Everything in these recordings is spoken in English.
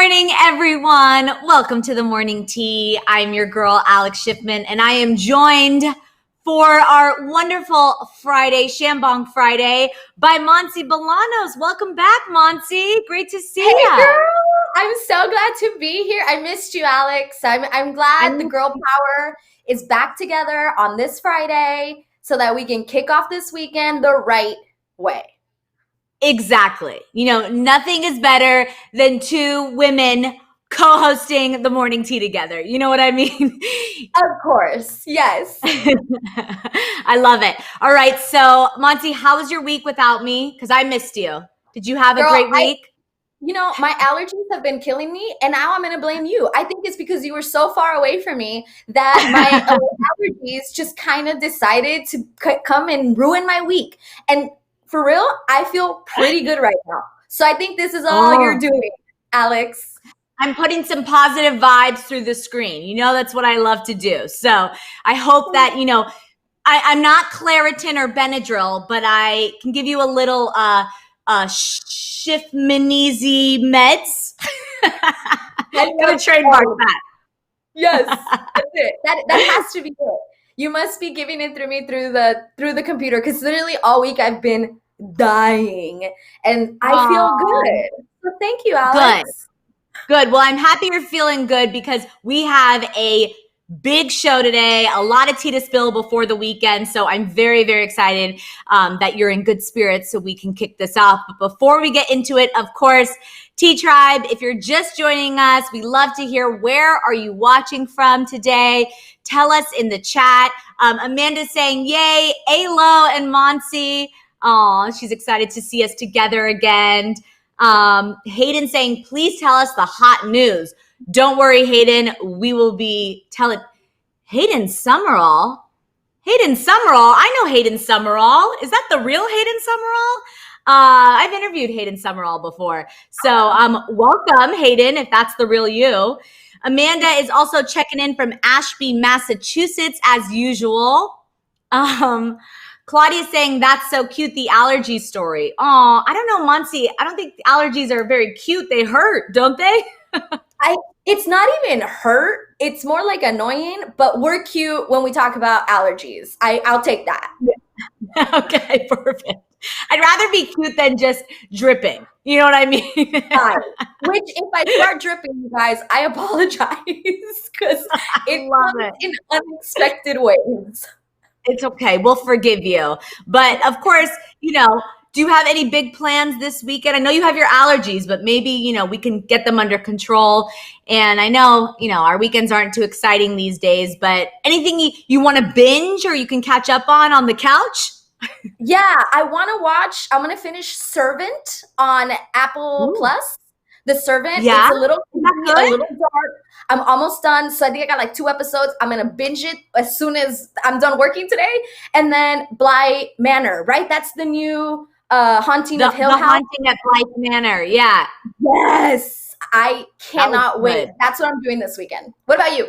morning, everyone. Welcome to the morning tea. I'm your girl, Alex Schiffman, and I am joined for our wonderful Friday, Shambong Friday, by Monsi Bolanos. Welcome back, Monsi. Great to see you. Hey, girl. I'm so glad to be here. I missed you, Alex. I'm glad the girl power is back together on this Friday so that we can kick off this weekend the right way. Exactly. You know, nothing is better than two women co-hosting the morning tea together. You know what I mean? Of course. Yes. I love it. All right. So, Monty, how was your week without me? Because I missed you. Did you have a great week? My allergies have been killing me, and now I'm going to blame you. I think it's because you were so far away from me that my allergies just kind of decided to come and ruin my week. And for real, I feel pretty good right now. So I think this is all you're doing, Alex. I'm putting some positive vibes through the screen. You know, that's what I love to do. So I hope that, you know, I'm not Claritin or Benadryl, but I can give you a little Shifmanese meds. I'm going to trademark that. Yes, that's it. That has to be it. You must be giving it through me through the computer, because literally all week I've been dying, and I feel good. So thank you, Alex. Good. Well, I'm happy you're feeling good because we have a big show today, a lot of tea to spill before the weekend. So I'm very, very excited that you're in good spirits so we can kick this off. But before we get into it, of course, Tea Tribe, if you're just joining us, we love to hear, where are you watching from today? Tell us in the chat. Amanda's saying, yay, Alo and Monsi. Oh, she's excited to see us together again. Hayden saying, please tell us the hot news. Don't worry, Hayden. We will be telling. Hayden Summerall. I know Hayden Summerall. Is that the real Hayden Summerall? I've interviewed Hayden Summerall before. So welcome, Hayden, if that's the real you. Amanda is also checking in from Ashby, Massachusetts, as usual. Claudia's saying, that's so cute, the allergy story. Oh, I don't know, Monsi. I don't think allergies are very cute. They hurt, don't they? It's not even hurt. It's more like annoying, but we're cute when we talk about allergies. I'll take that. Yeah. Okay, perfect. I'd rather be cute than just dripping. You know what I mean? Which, if I start dripping, you guys, I apologize, because it comes in unexpected ways. It's okay. We'll forgive you. But of course, you know, do you have any big plans this weekend? I know you have your allergies, but maybe, you know, we can get them under control. And I know, you know, our weekends aren't too exciting these days, but anything you want to binge or you can catch up on the couch? Yeah, I'm going to finish Servant on Apple Plus. The Servant, it's a little dark. I'm almost done. So I think I got like 2 episodes. I'm going to binge it as soon as I'm done working today. And then Bly Manor, right? That's the new Haunting of Hill House. The Haunting at Bly Manor, yeah. Yes. I cannot wait. That's what I'm doing this weekend. What about you?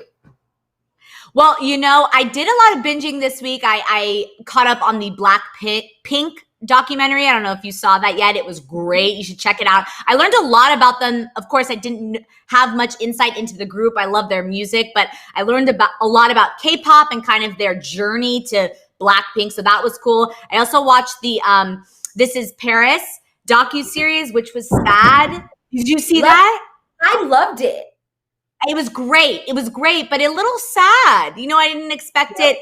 Well, you know, I did a lot of binging this week. I caught up on the Blackpink documentary. I don't know if you saw that yet. It was great. You should check it out. I learned a lot about them. Of course, I didn't have much insight into the group. I love their music, but I learned a lot about K-pop and kind of their journey to Blackpink. So that was cool. I also watched the This Is Paris docuseries, which was sad. Did you see that? I loved it. It was great. But a little sad. You know, I didn't expect it.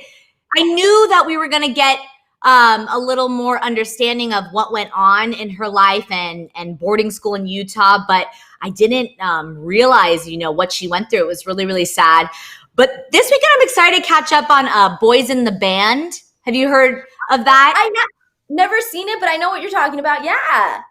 I knew that we were going to get a little more understanding of what went on in her life and boarding school in Utah, but I didn't realize, you know, what she went through. It was really, really sad. But this weekend, I'm excited to catch up on Boys in the Band. Have you heard of that? I've never seen it, but I know what you're talking about. Yeah.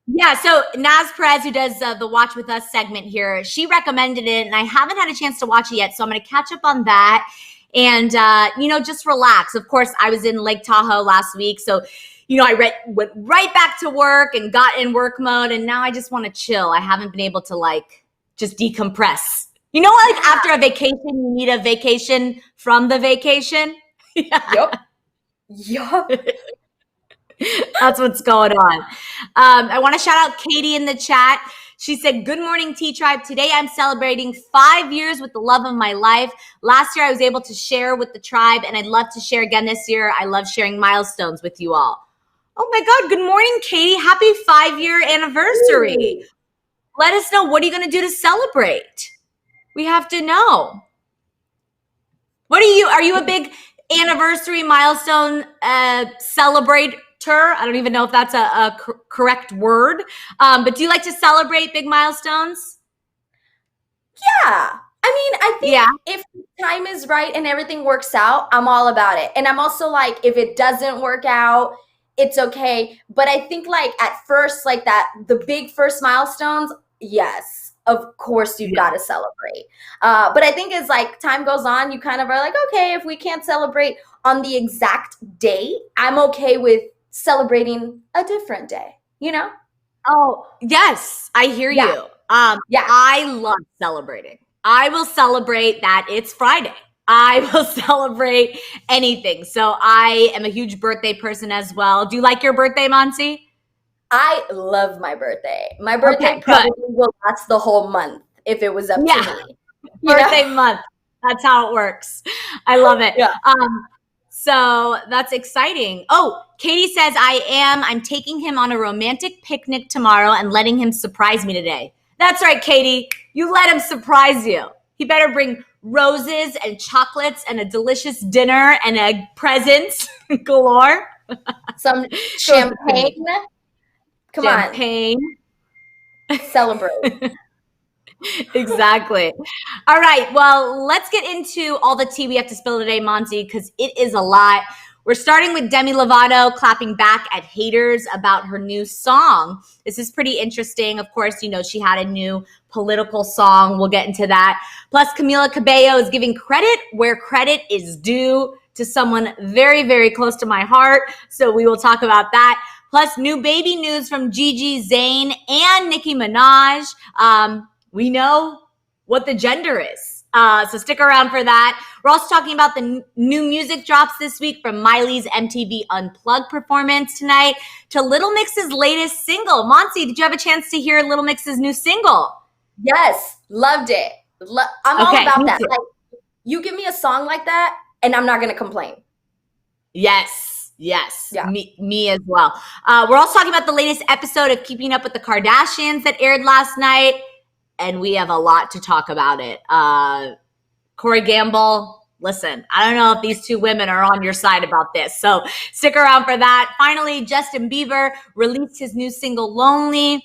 Yeah, so Naz Perez, who does the Watch With Us segment here, she recommended it, and I haven't had a chance to watch it yet, so I'm going to catch up on that and, you know, just relax. Of course, I was in Lake Tahoe last week, so, you know, I went right back to work and got in work mode, and now I just want to chill. I haven't been able to, like, just decompress. You know, like after a vacation, you need a vacation from the vacation? Yep. That's what's going on. I want to shout out Katie in the chat. She said, good morning, T-Tribe. Today I'm celebrating 5 years with the love of my life. Last year I was able to share with the tribe, and I'd love to share again this year. I love sharing milestones with you all. Oh my God, good morning, Katie. Happy 5-year anniversary. Ooh. Let us know, what are you going to do to celebrate? We have to know. Are you a big anniversary milestone celebrator? I don't even know if that's a correct word. But do you like to celebrate big milestones? Yeah. I mean, I think if time is right and everything works out, I'm all about it. And I'm also like, if it doesn't work out, it's okay. But I think like at first, like the big first milestones, yes, of course you've got to celebrate. But I think as like time goes on, you kind of are like, okay, if we can't celebrate on the exact day, I'm okay with celebrating a different day, you know? Oh, yes, I hear you. I love celebrating. I will celebrate that it's Friday. I will celebrate anything. So I am a huge birthday person as well. Do you like your birthday, Monsi? I love my birthday. My birthday probably will last the whole month if it was up to me. Birthday month. That's how it works. I love it. Yeah. So that's exciting. Oh, Katie says, I'm taking him on a romantic picnic tomorrow and letting him surprise me today. That's right, Katie. You let him surprise you. He better bring roses and chocolates and a delicious dinner and a presents galore. Some champagne. Come on. Celebrate. Exactly. All right. Well, let's get into all the tea we have to spill today, Monty, because it is a lot. We're starting with Demi Lovato clapping back at haters about her new song. This is pretty interesting. Of course, you know, she had a new political song. We'll get into that. Plus, Camila Cabello is giving credit where credit is due to someone very, very close to my heart. So we will talk about that. Plus, new baby news from Gigi, Zayn, and Nicki Minaj. We know what the gender is. So stick around for that. We're also talking about the new music drops this week, from Miley's MTV Unplugged performance tonight to Little Mix's latest single. Monty, did you have a chance to hear Little Mix's new single? Yes, loved it. I'm all about that. Like, you give me a song like that, and I'm not going to complain. Yes. Yeah. Me as well. We're also talking about the latest episode of Keeping Up with the Kardashians that aired last night. And we have a lot to talk about it. Corey Gamble, listen, I don't know if these two women are on your side about this. So stick around for that. Finally, Justin Bieber released his new single, Lonely.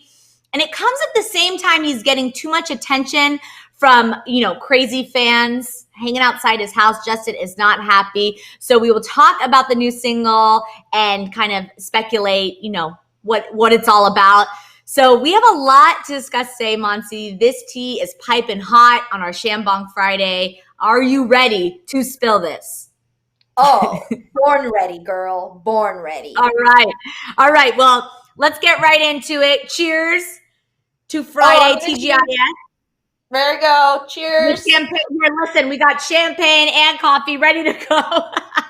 And it comes at the same time he's getting too much attention from, crazy fans hanging outside his house. Justin is not happy. So we will talk about the new single and kind of speculate, what it's all about. So we have a lot to discuss today, Monsi. This tea is piping hot on our Shambong Friday. Are you ready to spill this? Oh, born ready, girl. Born ready. All right. Well, let's get right into it. Cheers to Friday, TGIS. There we go. Cheers. Champagne here. Listen, we got champagne and coffee ready to go. I'm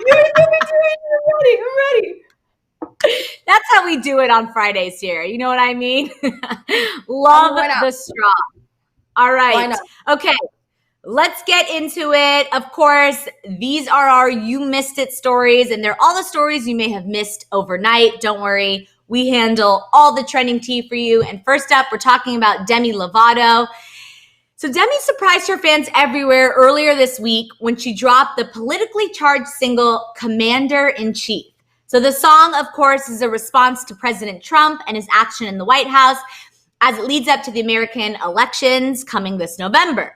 ready. That's how we do it on Fridays here. You know what I mean? Love the straw. All right. Okay. Let's get into it. Of course, these are our You Missed It stories, and they're all the stories you may have missed overnight. Don't worry. We handle all the trending tea for you. And first up, we're talking about Demi Lovato. So Demi surprised her fans everywhere earlier this week when she dropped the politically charged single, Commander-in-Chief. So the song, of course, is a response to President Trump and his action in the White House as it leads up to the American elections coming this November.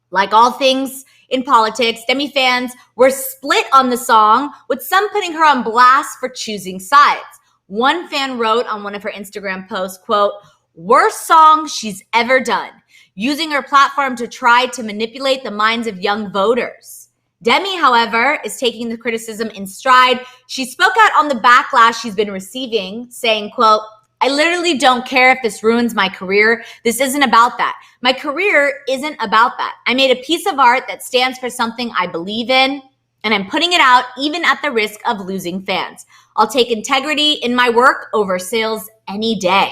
Like all things in politics, Demi fans were split on the song, with some putting her on blast for choosing sides. One fan wrote on one of her Instagram posts, quote, "Worst song she's ever done, using her platform to try to manipulate the minds of young voters." Demi, however, is taking the criticism in stride. She spoke out on the backlash she's been receiving, saying, quote, "I literally don't care if this ruins my career. This isn't about that. My career isn't about that. I made a piece of art that stands for something I believe in, and I'm putting it out even at the risk of losing fans. I'll take integrity in my work over sales any day."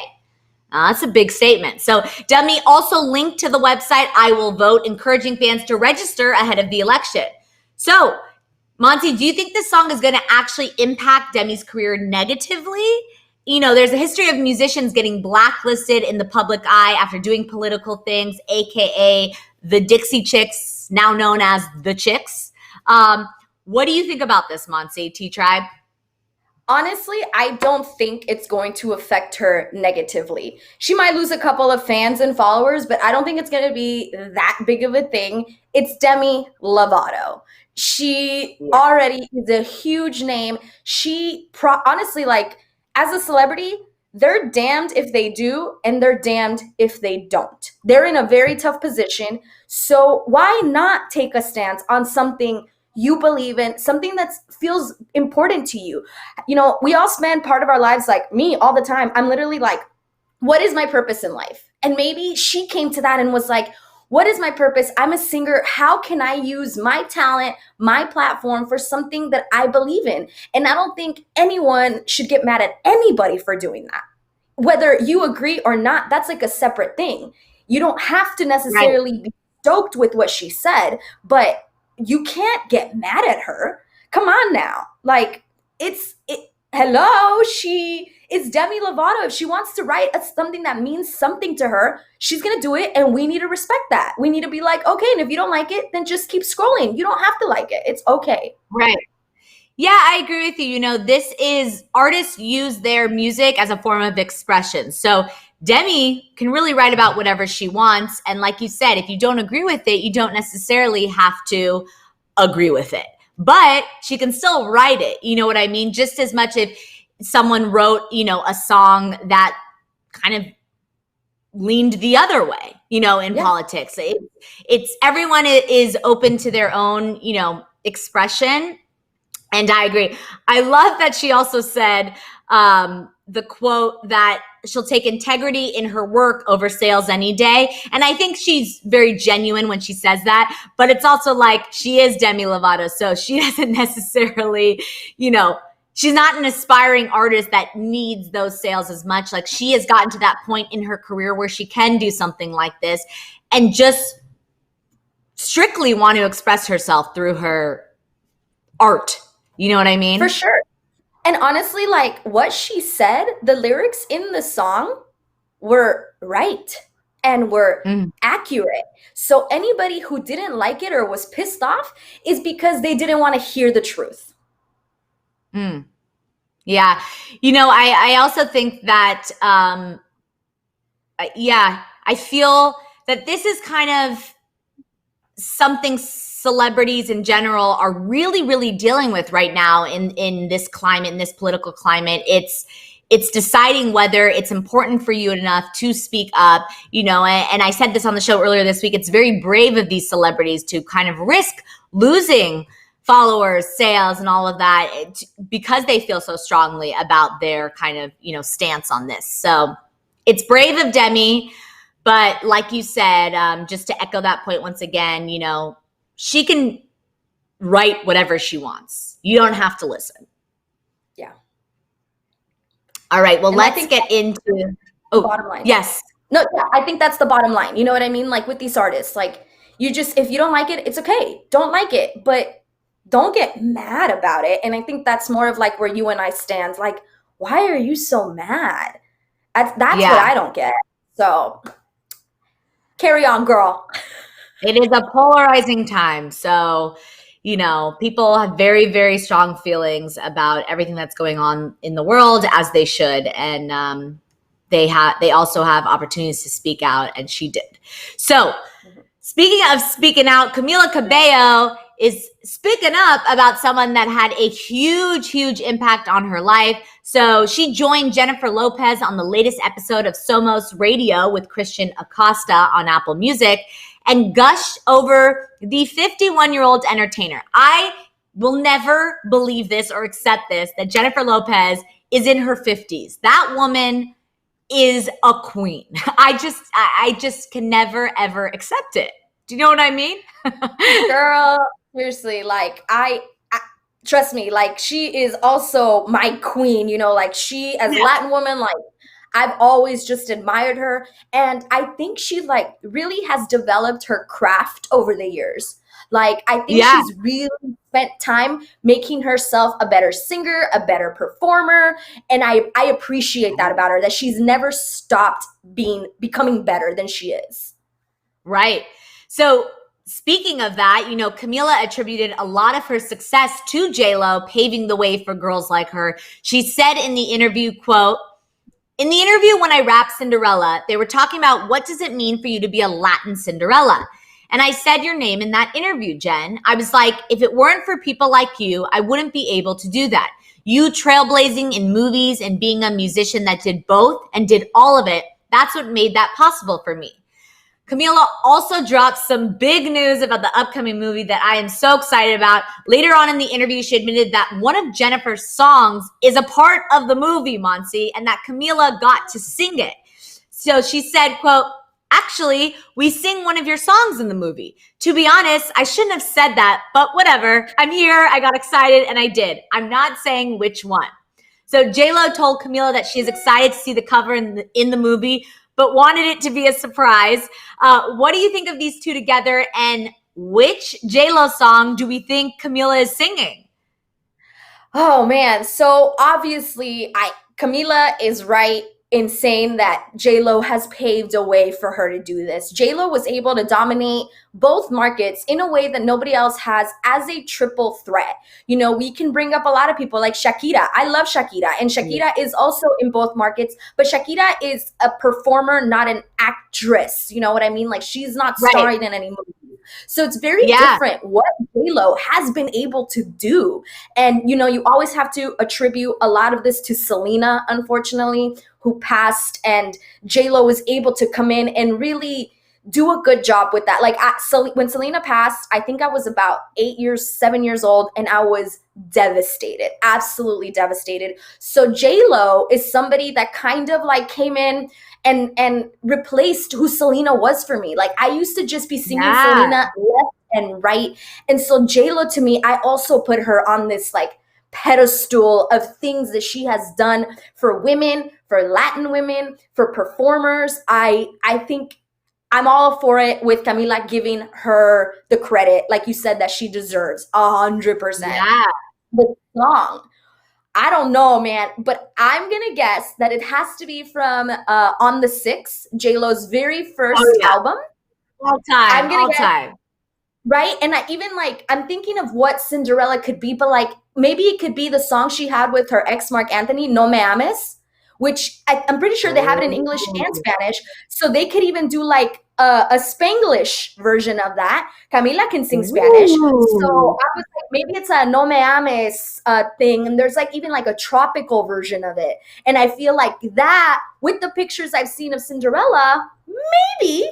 That's a big statement. So Demi also linked to the website I Will Vote, encouraging fans to register ahead of the election. So, Monty, do you think this song is going to actually impact Demi's career negatively? You know, there's a history of musicians getting blacklisted in the public eye after doing political things, aka the Dixie Chicks, now known as the Chicks. What do you think about this, Monty, T-Tribe? Honestly, I don't think it's going to affect her negatively. She might lose a couple of fans and followers, but I don't think it's going to be that big of a thing. It's Demi Lovato. She already is a huge name. Honestly, like, as a celebrity, they're damned if they do, and they're damned if they don't. They're in a very tough position. So why not take a stance on something you believe in, something that feels important to you? You know, we all spend part of our lives, like me, all the time. I'm literally like, what is my purpose in life? And maybe she came to that and was like, what is my purpose? I'm a singer. How can I use my talent, my platform for something that I believe in? And I don't think anyone should get mad at anybody for doing that. Whether you agree or not, that's like a separate thing. You don't have to necessarily be stoked with what she said, but you can't get mad at her. Come on now. Like, hello, it's Demi Lovato. If she wants to write something that means something to her, she's going to do it, and we need to respect that. We need to be like, okay, and if you don't like it, then just keep scrolling. You don't have to like it. It's okay. Right. Yeah, I agree with you. You know, artists use their music as a form of expression. So Demi can really write about whatever she wants. And like you said, if you don't agree with it, you don't necessarily have to agree with it. But she can still write it. You know what I mean? Just as much if someone wrote, you know, a song that kind of leaned the other way, you know, in politics. It's everyone is open to their own, you know, expression. And I agree. I love that she also said the quote that she'll take integrity in her work over sales any day. And I think she's very genuine when she says that. But it's also like, she is Demi Lovato, so she doesn't necessarily, you know, she's not an aspiring artist that needs those sales as much. Like, she has gotten to that point in her career where she can do something like this and just strictly want to express herself through her art. You know what I mean? For sure. And honestly, like, what she said, the lyrics in the song were right and were accurate. So anybody who didn't like it or was pissed off is because they didn't want to hear the truth. Yeah. You know, I also think that, I feel that this is kind of something celebrities in general are really, really dealing with right now in this climate, in this political climate. It's deciding whether it's important for you enough to speak up, you know, and I said this on the show earlier this week. It's very brave of these celebrities to kind of risk losing followers, sales, and all of that because they feel so strongly about their kind of, you know, stance on this. So it's brave of Demi, but like you said, just to echo that point once again, you know, she can write whatever she wants. You don't have to listen. Yeah. All right. Well, let's get into the bottom line. Yes. No, yeah, I think that's the bottom line. You know what I mean? Like, with these artists, like, if you don't like it, it's okay. Don't like it, but don't get mad about it. And I think that's more of like where you and I stand. Like, why are you so mad? That's what I don't get. So carry on, girl. It is a polarizing time. So, you know, people have very, very strong feelings about everything that's going on in the world, as they should. And they also have opportunities to speak out, and she did. So speaking of speaking out, Camila Cabello is speaking up about someone that had a huge, huge impact on her life. So she joined Jennifer Lopez on the latest episode of Somos Radio with Christian Acosta on Apple Music and gushed over the 51-year-old entertainer. I will never believe this or accept this, that Jennifer Lopez is in her 50s. That woman is a queen. I just can never, ever accept it. Do you know what I mean? Girl, seriously, like, I trust me, like, she is also my queen, you know, like, she, as a Latin woman, like, I've always just admired her. And I think she like really has developed her craft over the years. Like, I think she's really spent time making herself a better singer, a better performer. And I appreciate that about her, that she's never stopped becoming better than she is. Right. So speaking of that, you know, Camila attributed a lot of her success to J-Lo paving the way for girls like her. She said in the interview, quote, "In the interview when I rapped Cinderella, they were talking about what does it mean for you to be a Latin Cinderella? And I said your name in that interview, Jen. I was like, if it weren't for people like you, I wouldn't be able to do that. You trailblazing in movies and being a musician that did both and did all of it, that's what made that possible for me." Camila also dropped some big news about the upcoming movie that I am so excited about. Later on in the interview, she admitted that one of Jennifer's songs is a part of the movie, Monsi, and that Camila got to sing it. So she said, quote, "Actually, we sing one of your songs in the movie. To be honest, I shouldn't have said that, but whatever. I'm here, I got excited, and I did. I'm not saying which one." So J-Lo told Camila that she's excited to see the cover in the movie, but wanted it to be a surprise. What do you think of these two together, and which J-Lo song do we think Camila is singing? Oh man, so obviously Camila is right in saying that J-Lo has paved a way for her to do this. J-Lo was able to dominate both markets in a way that nobody else has as a triple threat. You know, we can bring up a lot of people like Shakira. I love Shakira, and Shakira is also in both markets, but Shakira is a performer, not an actress. You know what I mean? Like, she's not starring in any movie. So it's very different what J-Lo has been able to do. And, you know, you always have to attribute a lot of this to Selena, unfortunately, who passed, and J-Lo was able to come in and really do a good job with that. Like, when Selena passed, I think I was about 7 years old, and I was devastated, absolutely devastated. So J-Lo is somebody that kind of like came in and replaced who Selena was for me. Like, I used to just be singing Selena left and right. And so J-Lo, to me, I also put her on this like pedestal of things that she has done for women, for Latin women, for performers. I think I'm all for it, with Camila giving her the credit, like you said, that she deserves 100%. Yeah. The song, I don't know, man, but I'm gonna guess that it has to be from On the 6th, J-Lo's very first album. All time. Right? And I'm thinking of what Cinderella could be, but like, maybe it could be the song she had with her ex, Mark Anthony, No Me Ames, which I'm pretty sure they have it in English and Spanish. So they could even do like a Spanglish version of that. Camila can sing Spanish. So I was like, maybe it's a No Me Ames thing. And there's like even like a tropical version of it. And I feel like that, with the pictures I've seen of Cinderella, maybe.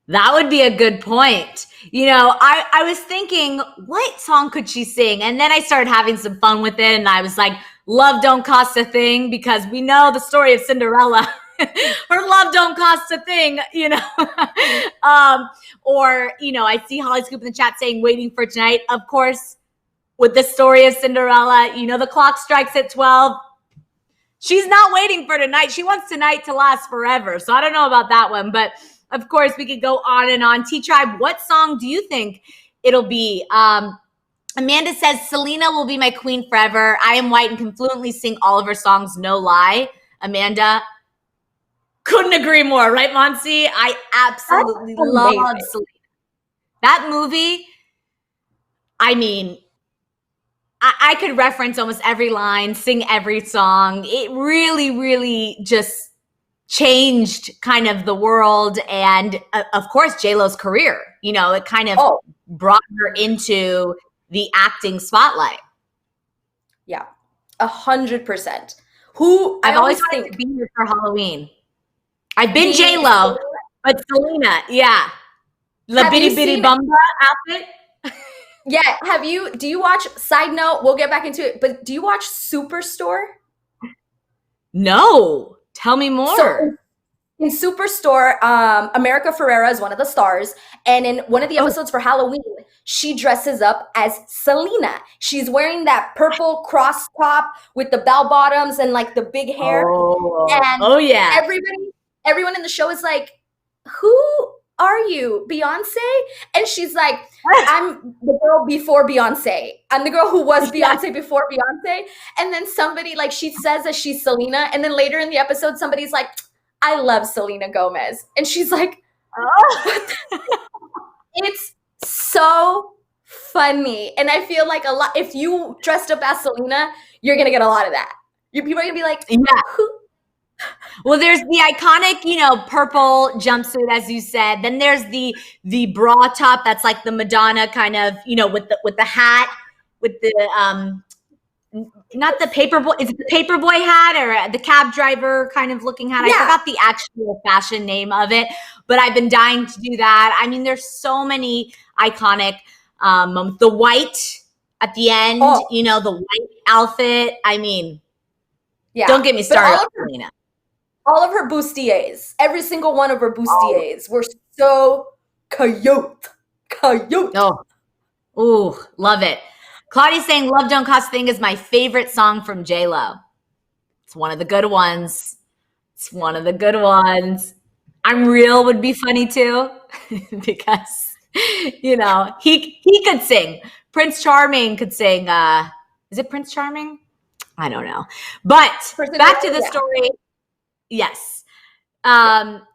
That would be a good point. You know, I was thinking, what song could she sing? And then I started having some fun with it, and I was like, Love Don't Cost a Thing, because we know the story of Cinderella. Her love don't cost a thing, you know. Or, you know, I see Hollyscoop in the chat saying Waiting for Tonight. Of course, with the story of Cinderella, you know, the clock strikes at 12. She's not waiting for tonight. She wants tonight to last forever. So I don't know about that one, but of course we could go on and on. T-Tribe, what song do you think it'll be? Amanda says, Selena will be my queen forever. I am white and can fluently sing all of her songs, no lie. Amanda, couldn't agree more, right, Monsi? I absolutely love Selena. That movie, I mean, I could reference almost every line, sing every song. It really, really just changed kind of the world and, of course, J-Lo's career. You know, it kind of brought her into the acting spotlight. Yeah, 100%. I've always wanted to be here for Halloween. I've been J-Lo, but Selena, yeah. La Bitty Bitty Bumba outfit. Yeah, do you watch, side note, we'll get back into it, but do you watch Superstore? No, tell me more. in Superstore, America Ferrera is one of the stars, and in one of the episodes for Halloween, she dresses up as Selena. She's wearing that purple cross top with the bell bottoms and like the big hair. And yeah. everyone in the show is like, who are you, Beyonce? And she's like, I'm the girl before Beyonce. I'm the girl who was Beyonce before Beyonce. And then somebody, like, she says that she's Selena, and then later in the episode, somebody's like, I love Selena Gomez. And she's like, what? It's so funny. And I feel like if you dressed up as Selena, you're going to get a lot of that. People are going to be like, who? Well, there's the iconic, purple jumpsuit, as you said. Then there's the bra top that's like the Madonna kind of, with the hat, with the not the paperboy. Is it the paperboy hat or the cab driver kind of looking hat? Yeah. I forgot the actual fashion name of it, but I've been dying to do that. I mean, there's so many iconic. The white at the end, the white outfit. I mean, don't get me started, Selena. All of her bustiers, every single one of her bustiers were so cute. Oh, love it. Claudia's saying Love Don't Cost a Thing is my favorite song from J-Lo. It's one of the good ones. I'm Real would be funny too, because, he could sing. Prince Charming could sing. Is it Prince Charming? I don't know. But back to the story. Yes.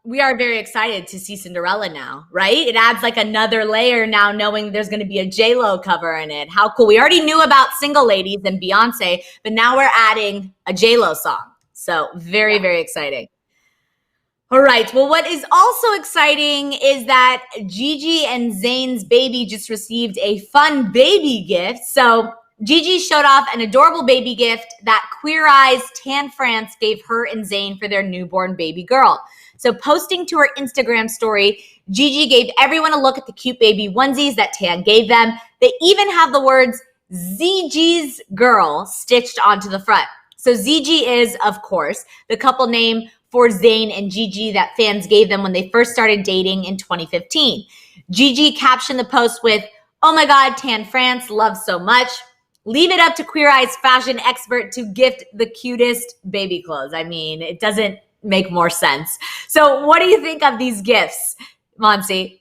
We are very excited to see Cinderella now, right? It adds like another layer now, knowing there's going to be a J-Lo cover in it. How cool. We already knew about Single Ladies and Beyonce, but now we're adding a J-Lo song. So very, very exciting. All right. Well, what is also exciting is that Gigi and Zayn's baby just received a fun baby gift. So Gigi showed off an adorable baby gift that Queer Eye's Tan France gave her and Zayn for their newborn baby girl. So posting to her Instagram story, Gigi gave everyone a look at the cute baby onesies that Tan gave them. They even have the words ZG's girl stitched onto the front. So ZG is, of course, the couple name for Zayn and Gigi that fans gave them when they first started dating in 2015. Gigi captioned the post with, "Oh my God, Tan France, love so much. Leave it up to Queer Eye's fashion expert to gift the cutest baby clothes." I mean, it doesn't make more sense. So what do you think of these gifts, Monsi?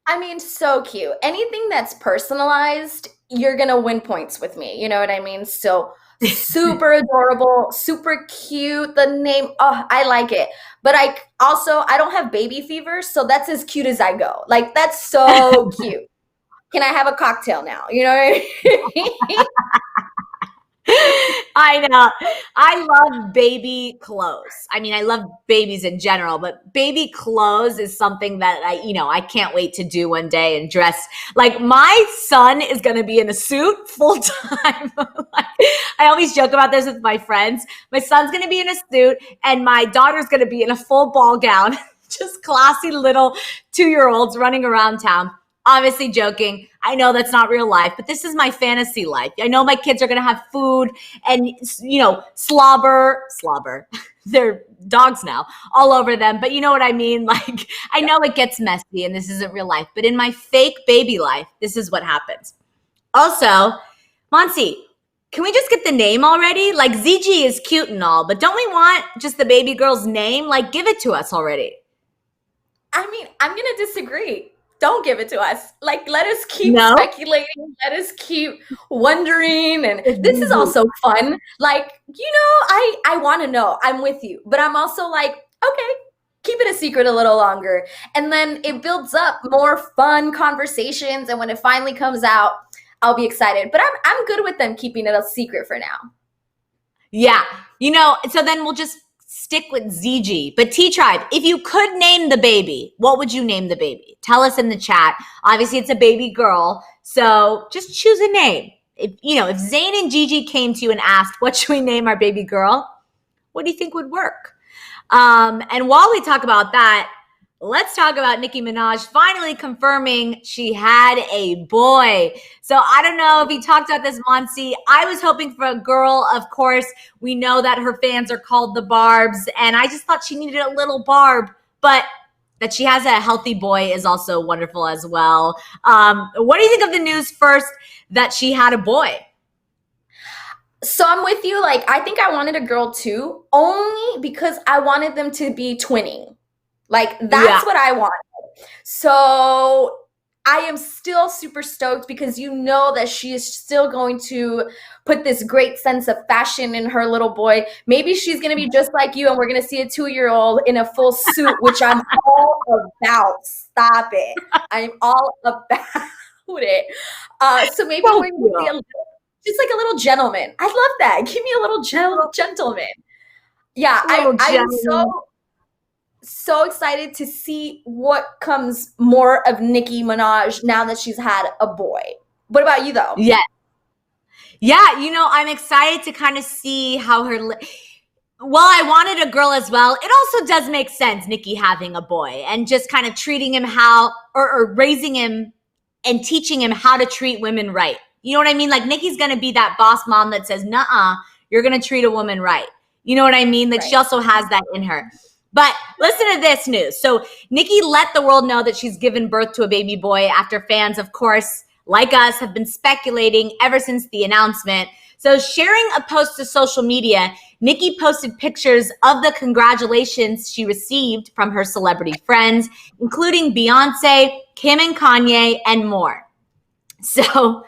I mean, so cute. Anything that's personalized, you're going to win points with me. You know what I mean? So super adorable, super cute. The name, I like it. But I don't have baby fever, so that's as cute as I go. Like, that's so cute. Can I have a cocktail now? You know what I mean? I know. I love baby clothes. I mean, I love babies in general, but baby clothes is something that I can't wait to do one day and dress. Like, my son is going to be in a suit full time. I always joke about this with my friends. My son's going to be in a suit and my daughter's going to be in a full ball gown. Just classy little 2-year-olds running around town. Obviously joking. I know that's not real life, but this is my fantasy life. I know my kids are going to have food and, slobber. They're dogs now all over them. But you know what I mean? Like, I know it gets messy and this isn't real life, but in my fake baby life, this is what happens. Also, Monsi, can we just get the name already? Like, ZG is cute and all, but don't we want just the baby girl's name? Like, give it to us already. I mean, I'm going to disagree. Don't give it to us. Like, let us keep speculating. Let us keep wondering. And this is also fun. Like, I want to know. I'm with you. But I'm also like, okay, keep it a secret a little longer. And then it builds up more fun conversations. And when it finally comes out, I'll be excited. But I'm good with them keeping it a secret for now. Yeah. So then we'll just stick with ZG. But T-Tribe, if you could name the baby, what would you name the baby? Tell us in the chat. Obviously, it's a baby girl, so just choose a name. If Zayn and Gigi came to you and asked, what should we name our baby girl? What do you think would work? And while we talk about that, let's talk about Nicki Minaj finally confirming she had a boy. So I don't know if he talked about this, Monsi. I was hoping for a girl, of course. We know that her fans are called the Barbs, and I just thought she needed a little Barb, but that she has a healthy boy is also wonderful as well. What do you think of the news first that she had a boy? So I'm with you. Like, I think I wanted a girl too, only because I wanted them to be twinning. Like, that's what I wanted. So I am still super stoked because you know that she is still going to put this great sense of fashion in her little boy. Maybe she's going to be just like you and we're going to see a 2-year-old in a full suit, which I'm all about. Stop it. I'm all about it. So maybe we're going to see just like a little gentleman. I love that. Give me a little gentleman. Yeah, I'm so excited to see what comes more of Nicki Minaj now that she's had a boy. What about you, though? Yeah, I'm excited to kind of see how her. Well, I wanted a girl as well. It also does make sense, Nicki having a boy and just kind of treating him or raising him and teaching him how to treat women right. You know what I mean? Like, Nicki's going to be that boss mom that says, nuh-uh, you're going to treat a woman right. You know what I mean? Like, She also has that in her. But listen to this news. So Nicki let the world know that she's given birth to a baby boy after fans, of course, like us, have been speculating ever since the announcement. So sharing a post to social media, Nicki posted pictures of the congratulations she received from her celebrity friends, including Beyonce, Kim and Kanye, and more. So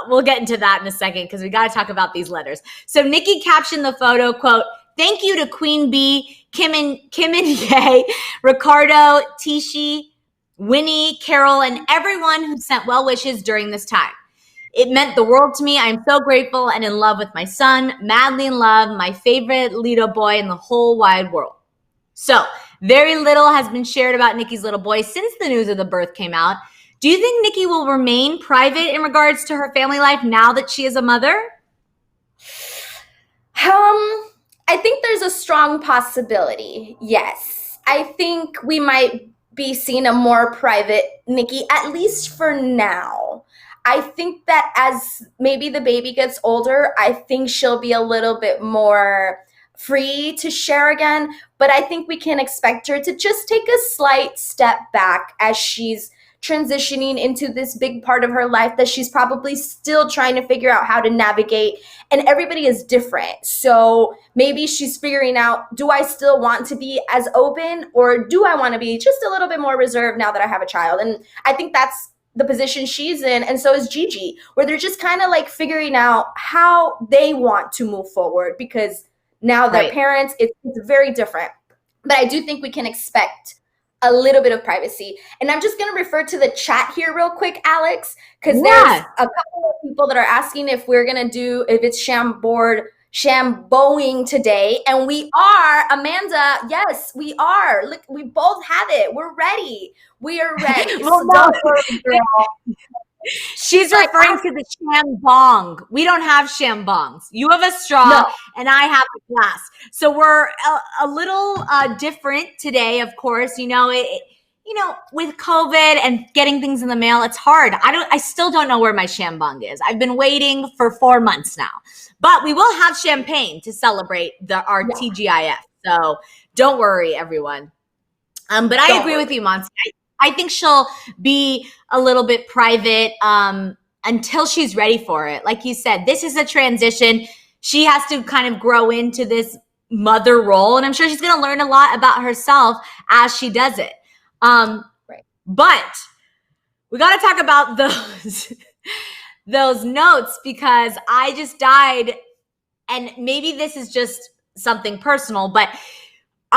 we'll get into that in a second because we got to talk about these letters. So Nicki captioned the photo, quote, "Thank you to Queen Bee, Kim and Ye, Ricardo, Tishi, Winnie, Carol, and everyone who sent well wishes during this time. It meant the world to me. I am so grateful and in love with my son, madly in love, my favorite little boy in the whole wide world." So very little has been shared about Nicki's little boy since the news of the birth came out. Do you think Nicki will remain private in regards to her family life now that she is a mother? I think there's a strong possibility. Yes. I think we might be seeing a more private Nicki, at least for now. I think that as maybe the baby gets older, I think she'll be a little bit more free to share again. But I think we can expect her to just take a slight step back as she's transitioning into this big part of her life that she's probably still trying to figure out how to navigate. And everybody is different. So maybe she's figuring out, do I still want to be as open or do I want to be just a little bit more reserved now that I have a child? And I think that's the position she's in. And so is Gigi, where they're just kind of like figuring out how they want to move forward because now they're parents. It's very different. But I do think we can expect a little bit of privacy. And I'm just going to refer to the chat here real quick, Alex, because there's a couple of people that are asking if we're going to do, if it's shamboing today. And we are, Amanda, yes, we are. Look, we both have it. We're ready. We are ready. Well, so don't worry, girl. She's referring to the shambong. We don't have shambongs. You have a straw and I have a glass. So we're a little different today, of course. With COVID and getting things in the mail, it's hard. I still don't know where my shambong is. I've been waiting for 4 months now. But we will have champagne to celebrate our TGIF. So don't worry, everyone. But I agree with you, Monty. I think she'll be a little bit private until she's ready for it. Like you said, this is a transition. She has to kind of grow into this mother role. And I'm sure she's going to learn a lot about herself as she does it. But we got to talk about those notes because I just died. And maybe this is just something personal, but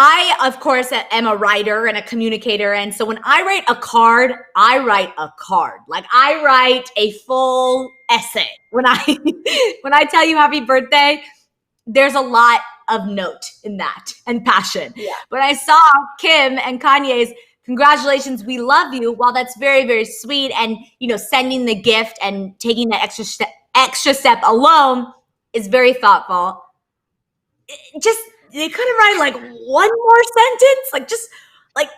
I, of course, am a writer and a communicator. And so when I write a card, I write a card. Like I write a full essay. When I tell you happy birthday, there's a lot of note in that and passion. Yeah. But I saw Kim and Kanye's congratulations, we love you. While that's very, very sweet and, sending the gift and taking that extra step alone is very thoughtful. They could have written like one more sentence, like just like,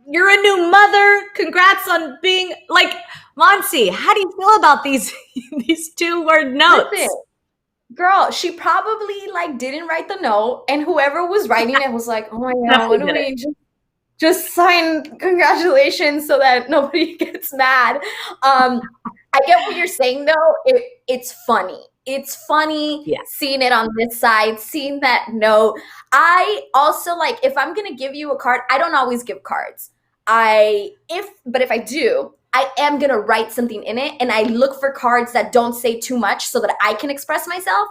you're a new mother. Congrats on being like, Monsi, how do you feel about these 2-word notes? Listen, girl, she probably like didn't write the note, and whoever was writing it was like, oh my God, what do we just sign congratulations so that nobody gets mad. I get what you're saying though. It's funny. It's funny seeing it on this side, seeing that note. I also like, if I'm gonna give you a card, I don't always give cards. But if I do, I am gonna write something in it, and I look for cards that don't say too much so that I can express myself.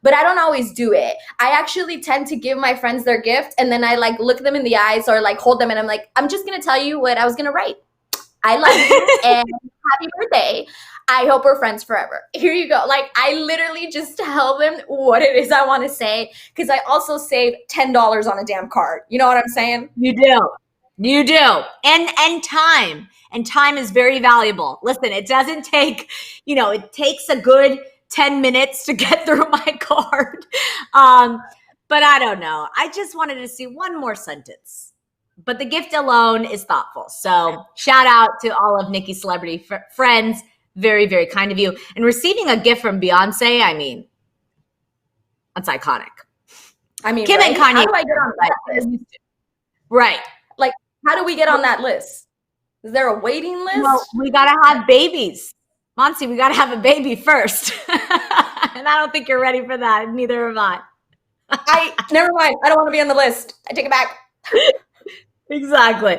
But I don't always do it. I actually tend to give my friends their gift, and then I like look them in the eyes or like hold them, and I'm like, I'm just gonna tell you what I was gonna write. I love you and happy birthday. I hope we're friends forever. Here you go. Like, I literally just tell them what it is I want to say, because I also saved $10 on a damn card. You know what I'm saying? You do. And time. And time is very valuable. Listen, it doesn't take, it takes a good 10 minutes to get through my card. But I don't know. I just wanted to see one more sentence. But the gift alone is thoughtful. So shout out to all of Nicki's celebrity friends. Very, very kind of you. And receiving a gift from Beyonce, I mean, that's iconic. I mean, Kim and Kanye. How do I get on that list? Right. Like, how do we get on that list? Is there a waiting list? Well, we got to have babies. Monsi, we got to have a baby first. And I don't think you're ready for that. Neither am I. Never mind. I don't want to be on the list. I take it back. Exactly.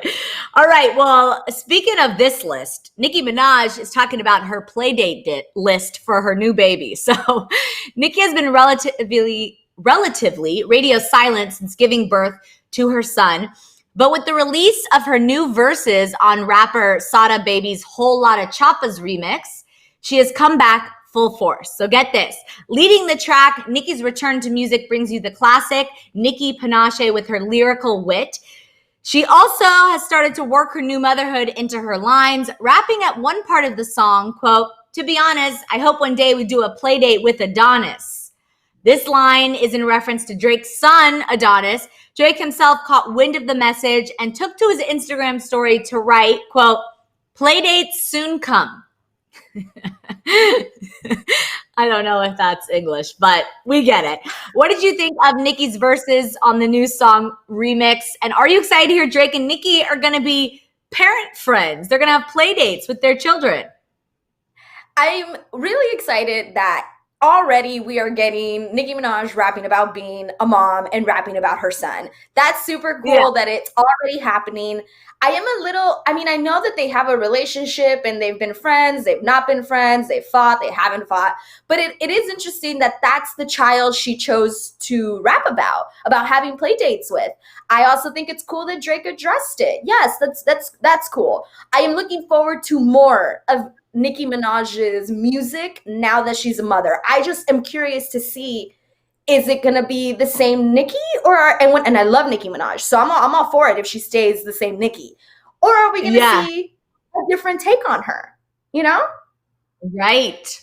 All right. Well, speaking of this list, Nicki Minaj is talking about her playdate list for her new baby. So Nicki has been relatively radio silent since giving birth to her son. But with the release of her new verses on rapper Sada Baby's Whole Lotta Choppas remix, she has come back full force. So get this. Leading the track, Nicki's return to music brings you the classic Nicki Panache with her lyrical wit. She also has started to work her new motherhood into her lines, rapping at one part of the song, quote, "To be honest, I hope one day we do a play date with Adonis." This line is in reference to Drake's son, Adonis. Drake himself caught wind of the message and took to his Instagram story to write, quote, "Play dates soon come." I don't know if that's English, but we get it. What did you think of Nicki's verses on the new song remix? And are you excited to hear Drake and Nicki are going to be parent friends? They're going to have play dates with their children. I'm really excited that already we are getting Nicki Minaj rapping about being a mom and rapping about her son. That's super cool that it's already happening. I know that they have a relationship and they've been friends, they've not been friends, they've fought, they haven't fought. But it is interesting that that's the child she chose to rap about having play dates with. I also think it's cool that Drake addressed it. Yes, that's cool. I am looking forward to more of Nicki Minaj's music now that she's a mother. I just am curious to see, is it gonna be the same Nicki, and I love Nicki Minaj, so I'm all for it if she stays the same Nicki, or are we gonna see a different take on her? You know? Right.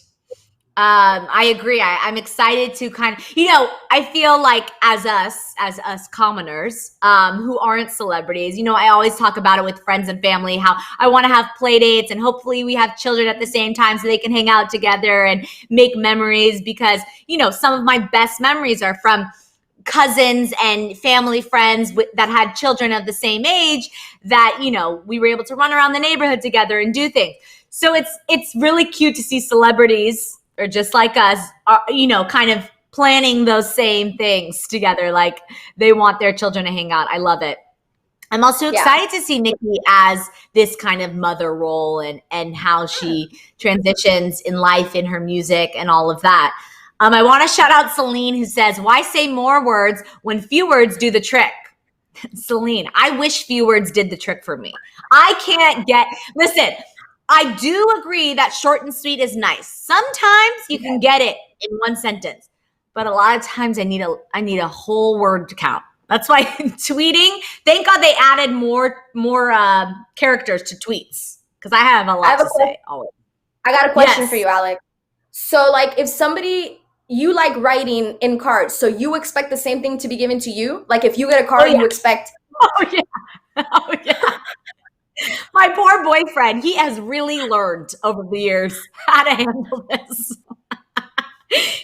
I agree. I'm excited to kind of, I feel like as us commoners, who aren't celebrities, I always talk about it with friends and family, how I want to have play dates and hopefully we have children at the same time so they can hang out together and make memories, because, some of my best memories are from cousins and family friends that had children of the same age that, we were able to run around the neighborhood together and do things. So it's really cute to see celebrities, or just like us, kind of planning those same things together. Like they want their children to hang out. I love it. I'm also excited to see Nicki as this kind of mother role and how she transitions in life, in her music and all of that. I want to shout out Celine, who says, "Why say more words when few words do the trick?" Celine, I wish few words did the trick for me. Listen, I do agree that short and sweet is nice. Sometimes you can get it in one sentence, but a lot of times I need a whole word to count. That's why tweeting, thank God they added more characters to tweets, because I have a lot to say always. I got a question for you, Alex. So like if somebody you like writing in cards, so you expect the same thing to be given to you? Like if you get a card, you expect. Oh yeah. Oh yeah. My poor boyfriend, he has really learned over the years how to handle this.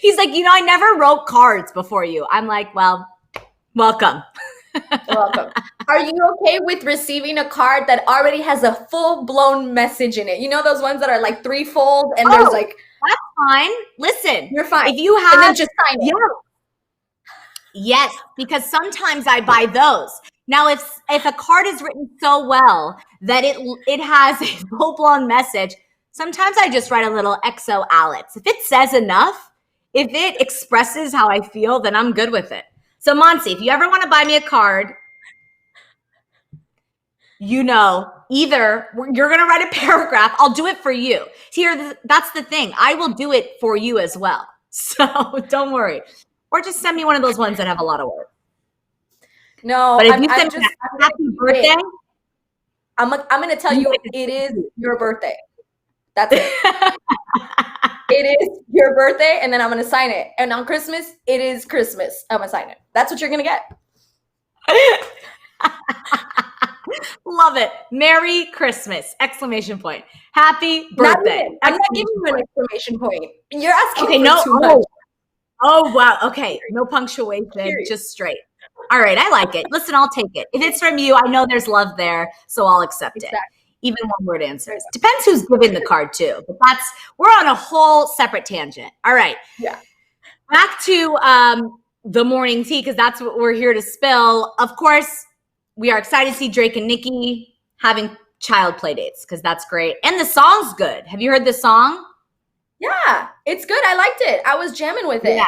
He's like, I never wrote cards before you. I'm like, well, welcome. Welcome. Are you okay with receiving a card that already has a full-blown message in it? You know those ones that are like threefold and there's like. That's fine. Listen, You're fine. If you have, and then just sign it. Yes, because sometimes I buy those. Now, if a card is written so well that it has a full-blown message, sometimes I just write a little XO Alex. If it says enough, if it expresses how I feel, then I'm good with it. So, Monsi, if you ever want to buy me a card, either you're going to write a paragraph, I'll do it for you. Here, that's the thing. I will do it for you as well. So don't worry. Or just send me one of those ones that have a lot of words. No, but if you send me a happy birthday, I'm going to tell you it is your birthday. That's it. It is your birthday, and then I'm going to sign it. And on Christmas, it is Christmas. I'm going to sign it. That's what you're going to get. Love it. Merry Christmas! Exclamation point. Happy birthday. I'm not giving you an exclamation point. You're asking for too much. Oh, wow. Okay. No punctuation, just straight. All right. I like it. Listen, I'll take it. If it's from you, I know there's love there, so I'll accept it. Even one-word answers. Depends who's giving the card too. But we're on a whole separate tangent. All right. Yeah. Back to the morning tea, because that's what we're here to spill. Of course, we are excited to see Drake and Nicki having child play dates, because that's great. And the song's good. Have you heard the song? Yeah, it's good. I liked it. I was jamming with it. Yeah.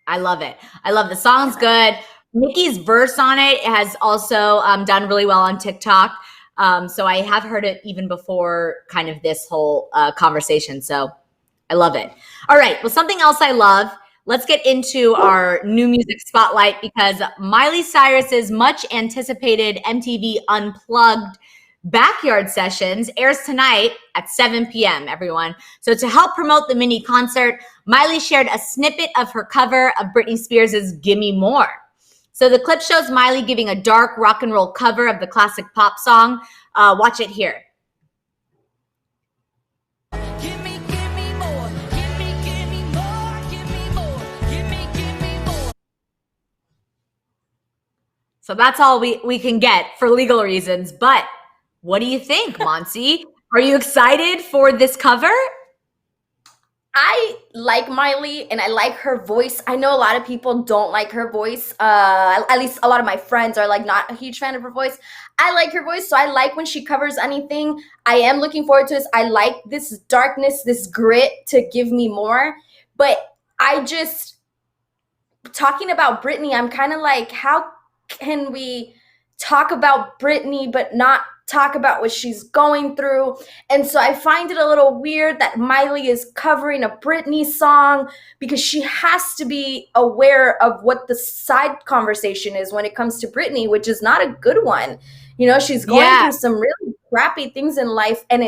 I love it. I love the song's good. Nicki's verse on it has also done really well on TikTok. So I have heard it even before kind of this whole conversation. So I love it. All right. Well, something else I love. Let's get into our new music spotlight, because Miley Cyrus's much anticipated MTV Unplugged Backyard Sessions airs tonight at 7 p.m., everyone. So to help promote the mini concert, Miley shared a snippet of her cover of Britney Spears' Gimme More. So the clip shows Miley giving a dark rock and roll cover of the classic pop song. Watch it here. So that's all we can get for legal reasons. But what do you think, Monsi? Are you excited for this cover? I like Miley and I like her voice. I know a lot of people don't like her voice. At least a lot of my friends are like not a huge fan of her voice. I like her voice, so I like when she covers anything. I am looking forward to this. I like this darkness, this grit to give me more. But talking about Britney, I'm kind of like, how can we talk about Britney but not talk about what she's going through? And so I find it a little weird that Miley is covering a Britney song, because she has to be aware of what the side conversation is when it comes to Britney, which is not a good one. She's going through some really crappy things in life, and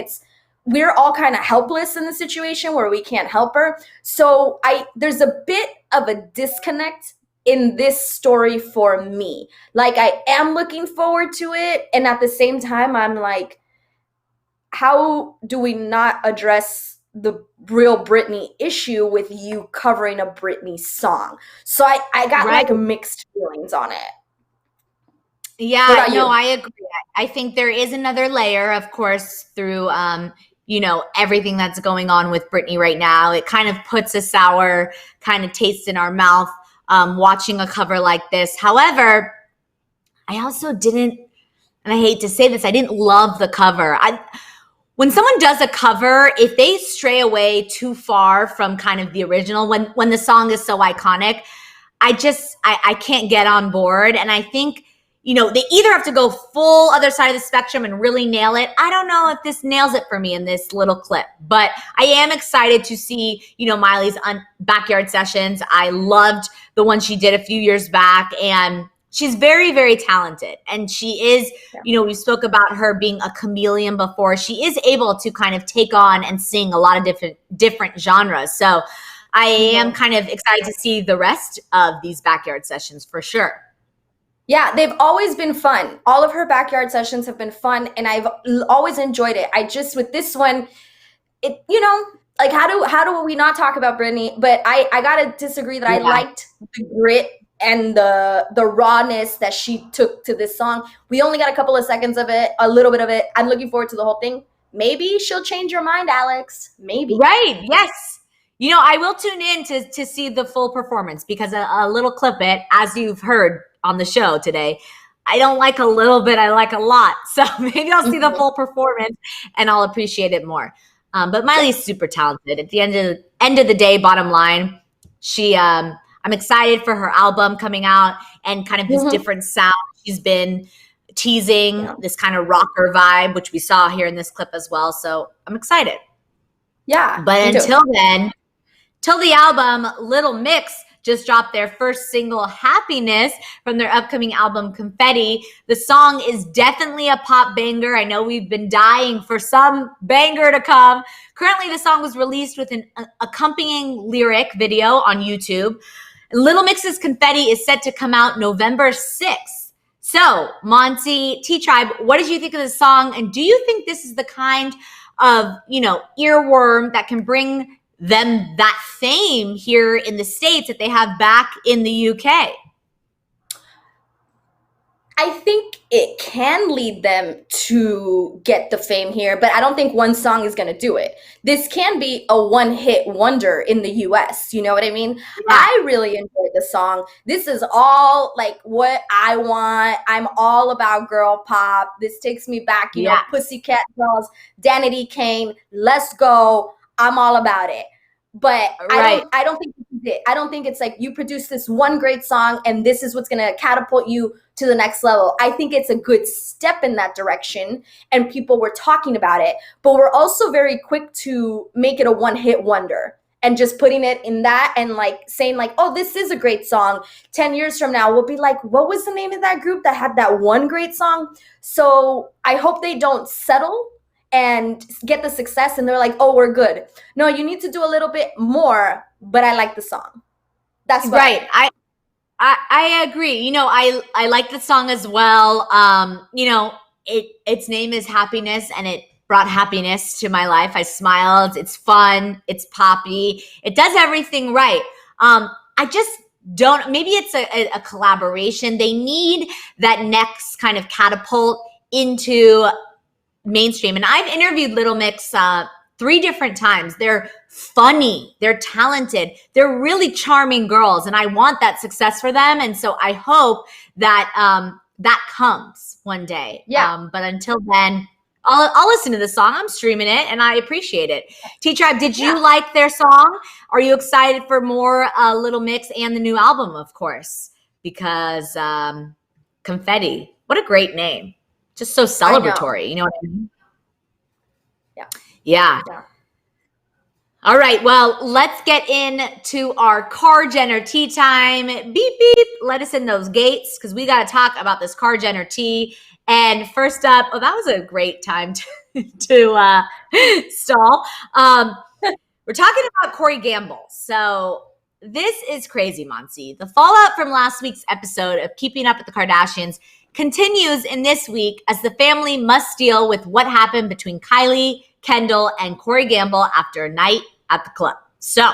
we're all kind of helpless in the situation where we can't help her. So there's a bit of a disconnect in this story for me. Like, I am looking forward to it, and at the same time I'm like, how do we not address the real Britney issue with you covering a Britney song? So I got like mixed feelings on it. Yeah, no, I agree. I think there is another layer, of course, through everything that's going on with Britney right now. It kind of puts a sour kind of taste in our mouth watching a cover like this. However, I also didn't, and I hate to say this, I didn't love the cover. When someone does a cover, if they stray away too far from kind of the original, when the song is so iconic, I can't get on board. And I think, they either have to go full other side of the spectrum and really nail it. I don't know if this nails it for me in this little clip, but I am excited to see, Miley's Backyard Sessions. I loved the one she did a few years back, and she's very, very talented. And she is, we spoke about her being a chameleon before. She is able to kind of take on and sing a lot of different genres. So I am kind of excited to see the rest of these backyard sessions for sure. Yeah, they've always been fun. All of her backyard sessions have been fun, and I've always enjoyed it. I just, with this one, it, you know, like how do we not talk about Britney? But I gotta disagree that I liked the grit and the rawness that she took to this song. We only got a couple of seconds of it, a little bit of it. I'm looking forward to the whole thing. Maybe she'll change your mind, Alex. Maybe. Right. Yes. You know, I will tune in to see the full performance, because a little clip it, as you've heard on the show today, I don't like a little bit, I like a lot. So maybe I'll see the full performance and I'll appreciate it more. But Miley's super talented. At the end of the day, bottom line, she I'm excited for her album coming out and kind of this different sound. She's been teasing this kind of rocker vibe, which we saw here in this clip as well. So I'm excited. Yeah. But until then, till the album, Little Mix just dropped their first single, Happiness, from their upcoming album, Confetti. The song is definitely a pop banger. I know we've been dying for some banger to come. Currently, the song was released with an accompanying lyric video on YouTube. Little Mix's Confetti is set to come out November 6th. So, Monty, T-Tribe, what did you think of the song? And do you think this is the kind of, earworm that can bring them that fame here in the States that they have back in the UK? I think it can lead them to get the fame here, but I don't think one song is going to do it. This can be a one-hit wonder in the US. You know what I mean? Yeah. I really enjoyed the song. This is all like what I want. I'm all about girl pop. This takes me back, you know, Pussycat Dolls, Danity Kane, Let's Go. I'm all about it. But I don't think this is it. I don't think it's like you produce this one great song and this is what's going to catapult you to the next level. I think it's a good step in that direction and people were talking about it. But we're also very quick to make it a one-hit wonder and just putting it in that and like saying like, oh, this is a great song. 10 years from now, we'll be like, what was the name of that group that had that one great song? So I hope they don't settle and get the success and they're like, oh, we're good. No, you need to do a little bit more, but I like the song. That's right. I agree. You know, I like the song as well. Its name is Happiness and it brought happiness to my life. I smiled. It's fun. It's poppy. It does everything right. I just don't, maybe it's a collaboration. They need that next kind of catapult into mainstream. And I've interviewed Little Mix 3 different times. They're funny. They're talented. They're really charming girls. And I want that success for them. And so I hope that that comes one day. Yeah. But until then, I'll listen to the song. I'm streaming it and I appreciate it. T-Tribe, did you like their song? Are you excited for more Little Mix and the new album, of course? Because Confetti, what a great name. Just so celebratory, you know what I mean? Yeah. All right, well, let's get into our car Jenner tea time. Beep, beep, let us in those gates because we got to talk about this car Jenner tea. And first up, oh, that was a great time to stall. We're talking about Corey Gamble. So this is crazy, Monty. The fallout from last week's episode of Keeping Up with the Kardashians continues in this week as the family must deal with what happened between Kylie, Kendall, and Corey Gamble after a night at the club. So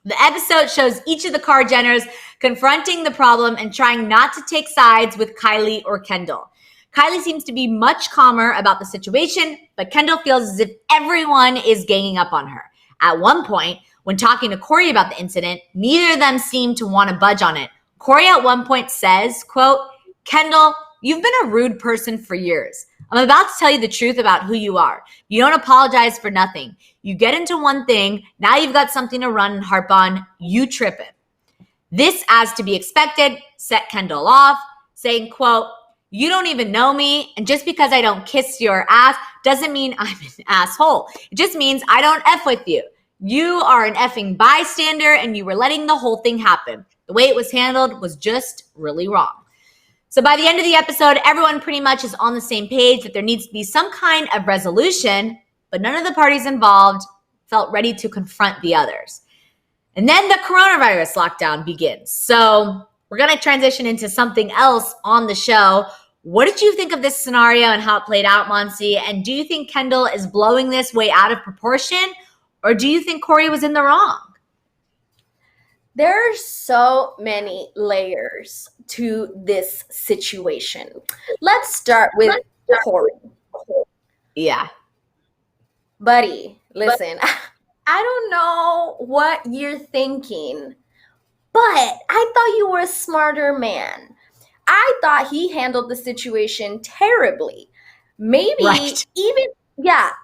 the episode shows each of the Kar Jenners confronting the problem and trying not to take sides with Kylie or Kendall. Kylie seems to be much calmer about the situation, but Kendall feels as if everyone is ganging up on her. At one point, when talking to Corey about the incident, neither of them seem to want to budge on it. Corey at one point says, quote, Kendall, you've been a rude person for years. I'm about to tell you the truth about who you are. You don't apologize for nothing. You get into one thing, now you've got something to run and harp on, you trip it. This, as to be expected, set Kendall off, saying, quote, you don't even know me, and just because I don't kiss your ass doesn't mean I'm an asshole. It just means I don't F with you. You are an effing bystander, and you were letting the whole thing happen. The way it was handled was just really wrong. So by the end of the episode, everyone pretty much is on the same page that there needs to be some kind of resolution, but none of the parties involved felt ready to confront the others. And then the coronavirus lockdown begins. So we're going to transition into something else on the show. What did you think of this scenario and how it played out, Monsi? And do you think Kendall is blowing this way out of proportion? Or do you think Corey was in the wrong? There's so many layers to this situation. Let's start with Corey. Yeah. Buddy, listen, I don't know what you're thinking, but I thought you were a smarter man. I thought he handled the situation terribly. Maybe even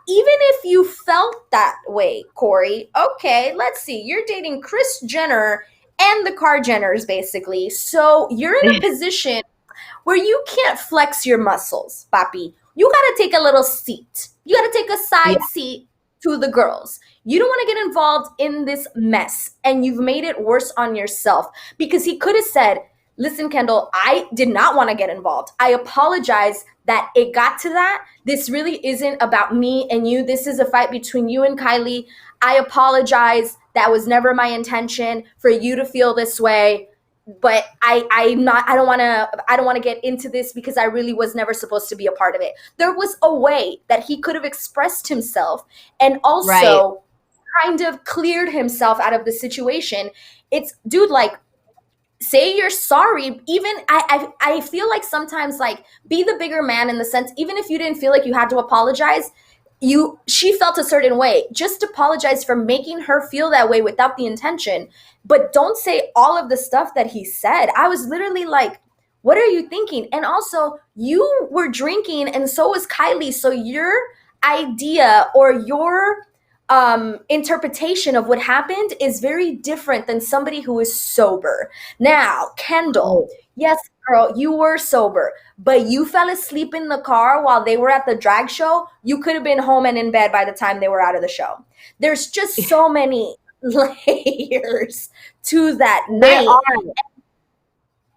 if you felt that way, Corey, okay, let's see. You're dating Kris Jenner and the Kar Jenners, basically. So you're in a position where you can't flex your muscles, papi. You got to take a little seat. You got to take a side seat to the girls. You don't want to get involved in this mess, and you've made it worse on yourself, because he could have said, listen, Kendall, I did not want to get involved. I apologize that it got to that. This really isn't about me and you. This is a fight between you and Kylie. I apologize. That was never my intention for you to feel this way. But I don't want to get into this because I really was never supposed to be a part of it. There was a way that he could have expressed himself and also kind of cleared himself out of the situation. It's, dude, like, say you're sorry. Even I feel like sometimes, like, be the bigger man in the sense, even if you didn't feel like you had to apologize, she felt a certain way. Just apologize for making her feel that way without the intention. But don't say all of the stuff that he said. I was literally like, what are you thinking? And also, you were drinking and so was Kylie. So your idea or your interpretation of what happened is very different than somebody who is sober. Now, Kendall, yes, girl, you were sober, but you fell asleep in the car while they were at the drag show. You could have been home and in bed by the time they were out of the show. There's just so many layers to that night.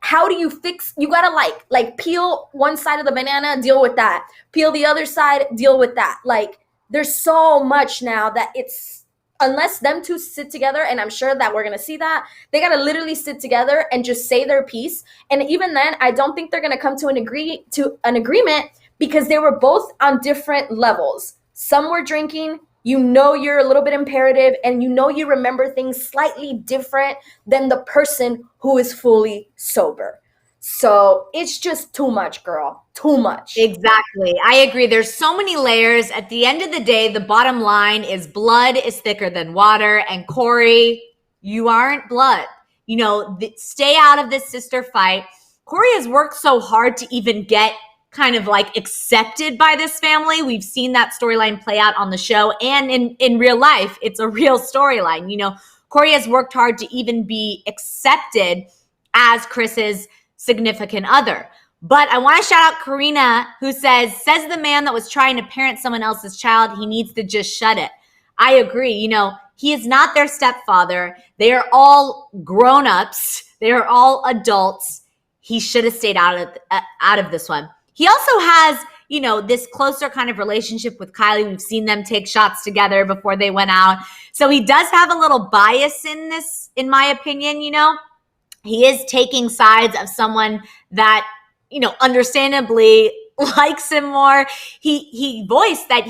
How do you fix? You gotta like peel one side of the banana, deal with that. Peel the other side, deal with that. Like, there's so much now that it's, unless them two sit together, and I'm sure that we're going to see that, they got to literally sit together and just say their piece. And even then, I don't think they're going to come to an agreement because they were both on different levels. Some were drinking, you're a little bit imperative, and you remember things slightly different than the person who is fully sober. So it's just too much, girl. Too much. Exactly. I agree. There's so many layers. At the end of the day, the bottom line is blood is thicker than water. And Corey, you aren't blood. Stay out of this sister fight. Corey has worked so hard to even get kind of like accepted by this family. We've seen that storyline play out on the show and in real life. It's a real storyline. Corey has worked hard to even be accepted as Chris's significant other. But I want to shout out Karina, who says the man that was trying to parent someone else's child, he needs to just shut it. I agree. He is not their stepfather. They are all grown-ups. They are all adults. He should have stayed out of this one. He also has, this closer kind of relationship with Kylie. We've seen them take shots together before they went out. So he does have a little bias in this, in my opinion. He is taking sides of someone that, understandably likes him more. He voiced that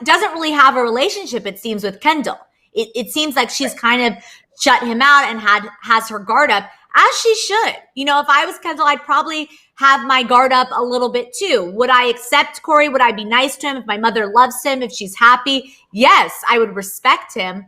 doesn't really have a relationship, it seems, with Kendall. It seems like she's kind of shut him out and has her guard up, as she should. If I was Kendall, I'd probably have my guard up a little bit too. Would I accept Corey? Would I be nice to him if my mother loves him, if she's happy? Yes, I would respect him.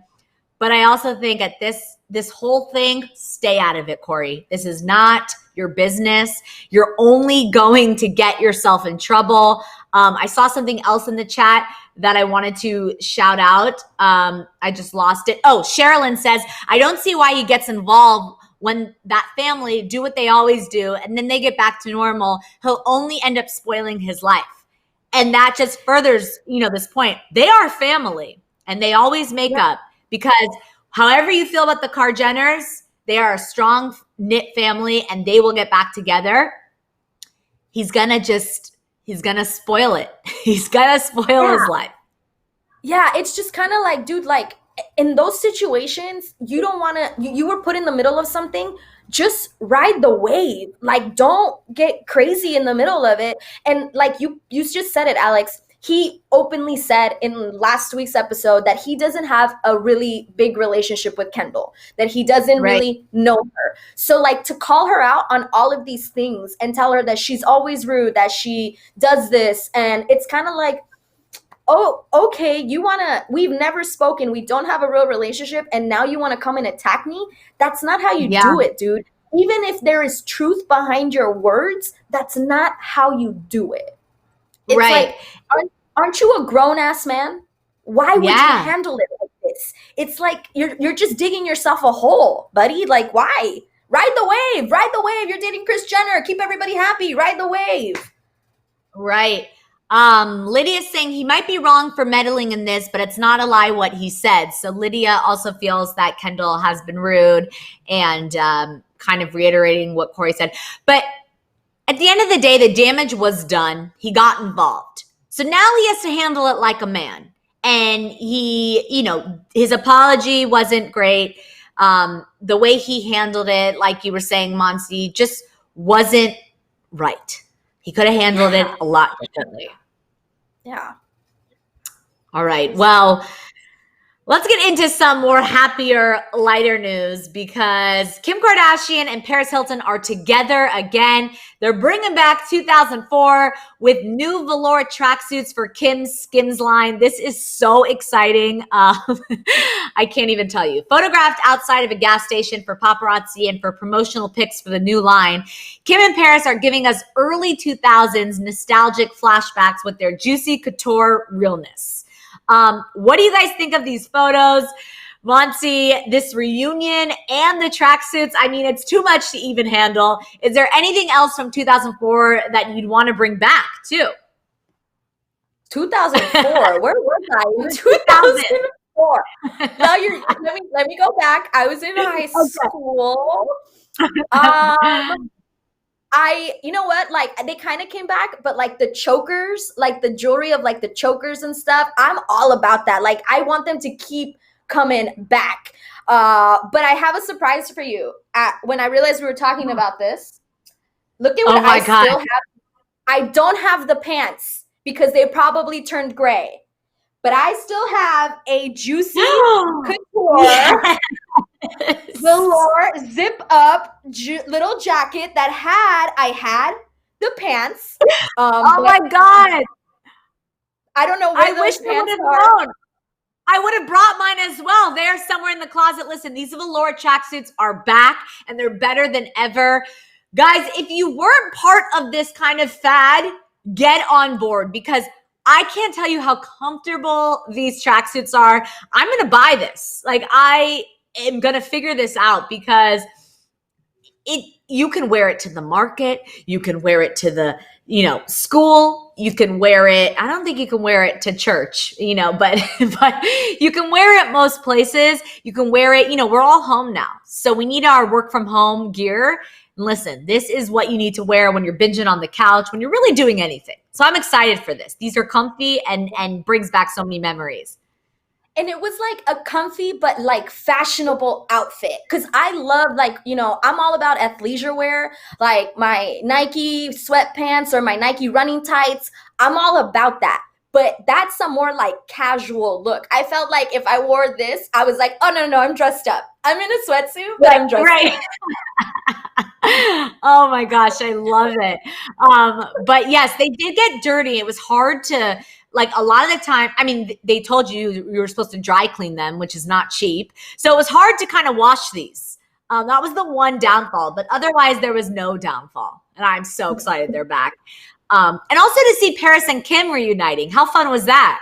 But I also think at this whole thing, stay out of it, Corey. This is not your business. You're only going to get yourself in trouble. I saw something else in the chat that I wanted to shout out. I just lost it. Oh, Sherilyn says, I don't see why he gets involved when that family do what they always do and then they get back to normal. He'll only end up spoiling his life. And that just furthers, this point. They are family and they always make up. Because however you feel about the Kar Jenners, they are a strong knit family and they will get back together. He's going to spoil it. He's going to spoil his life. Yeah, it's just kind of like, dude, like, in those situations, you don't want to, you were put in the middle of something, just ride the wave. Like, don't get crazy in the middle of it. And like you just said it, Alex, he openly said in last week's episode that he doesn't have a really big relationship with Kendall, that he doesn't really know her. So like, to call her out on all of these things and tell her that she's always rude, that she does this, and it's kind of like, oh, okay, we've never spoken, we don't have a real relationship, and now you want to come and attack me? That's not how you do it, dude. Even if there is truth behind your words, that's not how you do it. It's like, aren't you a grown-ass man? Why would you handle it like this? It's like you're just digging yourself a hole, buddy. Like, why? Ride the wave. Ride the wave. You're dating Kris Jenner. Keep everybody happy. Ride the wave. Right. Lydia's saying he might be wrong for meddling in this, but it's not a lie what he said. So Lydia also feels that Kendall has been rude and kind of reiterating what Corey said. But at the end of the day, the damage was done. He got involved. So now he has to handle it like a man. And he, you know, his apology wasn't great. The way he handled it, like you were saying, Monsi, just wasn't right. He could have handled it a lot differently. Yeah. All right. Well, let's get into some more happier, lighter news, because Kim Kardashian and Paris Hilton are together again. They're bringing back 2004 with new velour tracksuits for Kim's Skims line. This is so exciting. I can't even tell you. Photographed outside of a gas station for paparazzi and for promotional pics for the new line, Kim and Paris are giving us early 2000s nostalgic flashbacks with their juicy couture realness. What do you guys think of these photos? Monsi, this reunion and the tracksuits, I mean, it's too much to even handle. Is there anything else from 2004 that you'd want to bring back too? 2004? Where was I in 2004? Now let me go back. I was in high school. You know what? Like, they kind of came back, but like the chokers, like the jewelry of like the chokers and stuff, I'm all about that. Like, I want them to keep coming back. But I have a surprise for you. When I realized we were talking about this, look at what still have. I don't have the pants because they probably turned gray, but I still have a juicy couture velour zip up little jacket that I had the pants. Oh my God. I don't know where those pants are. I would have brought mine as well. They're somewhere in the closet. Listen, these velour tracksuits are back and they're better than ever. Guys, if you weren't part of this kind of fad, get on board, because I can't tell you how comfortable these tracksuits are. I'm going to buy this. Like, I am going to figure this out, because you can wear it to the market. You can wear it to the, school. You can wear it. I don't think you can wear it to church, but you can wear it most places. You can wear it, we're all home now. So we need our work from home gear. And listen, this is what you need to wear when you're binging on the couch, when you're really doing anything. So I'm excited for this. These are comfy and brings back so many memories. And it was like a comfy but like fashionable outfit, because I love, like, I'm all about athleisure wear, like my Nike sweatpants or my Nike running tights. I'm all about that. But that's a more like casual look. I felt like if I wore this, I was like, oh, no, I'm dressed up. I'm in a sweatsuit, but I'm dressed up. Oh my gosh, I love it. But yes, they did get dirty. It was hard to, like, a lot of the time, I mean, they told you were supposed to dry clean them, which is not cheap. So it was hard to kind of wash these. That was the one downfall, but otherwise there was no downfall. And I'm so excited they're back. And also to see Paris and Kim reuniting. How fun was that?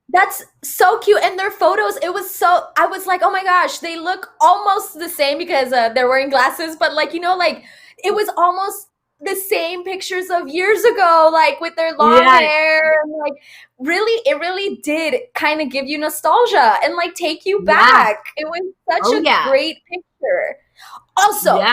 That's so cute. And their photos, I was like, oh my gosh, they look almost the same because they're wearing glasses. But like, it was almost the same pictures of years ago, like with their long hair. And like, it really did kind of give you nostalgia and like take you back. It was such a great picture. Also,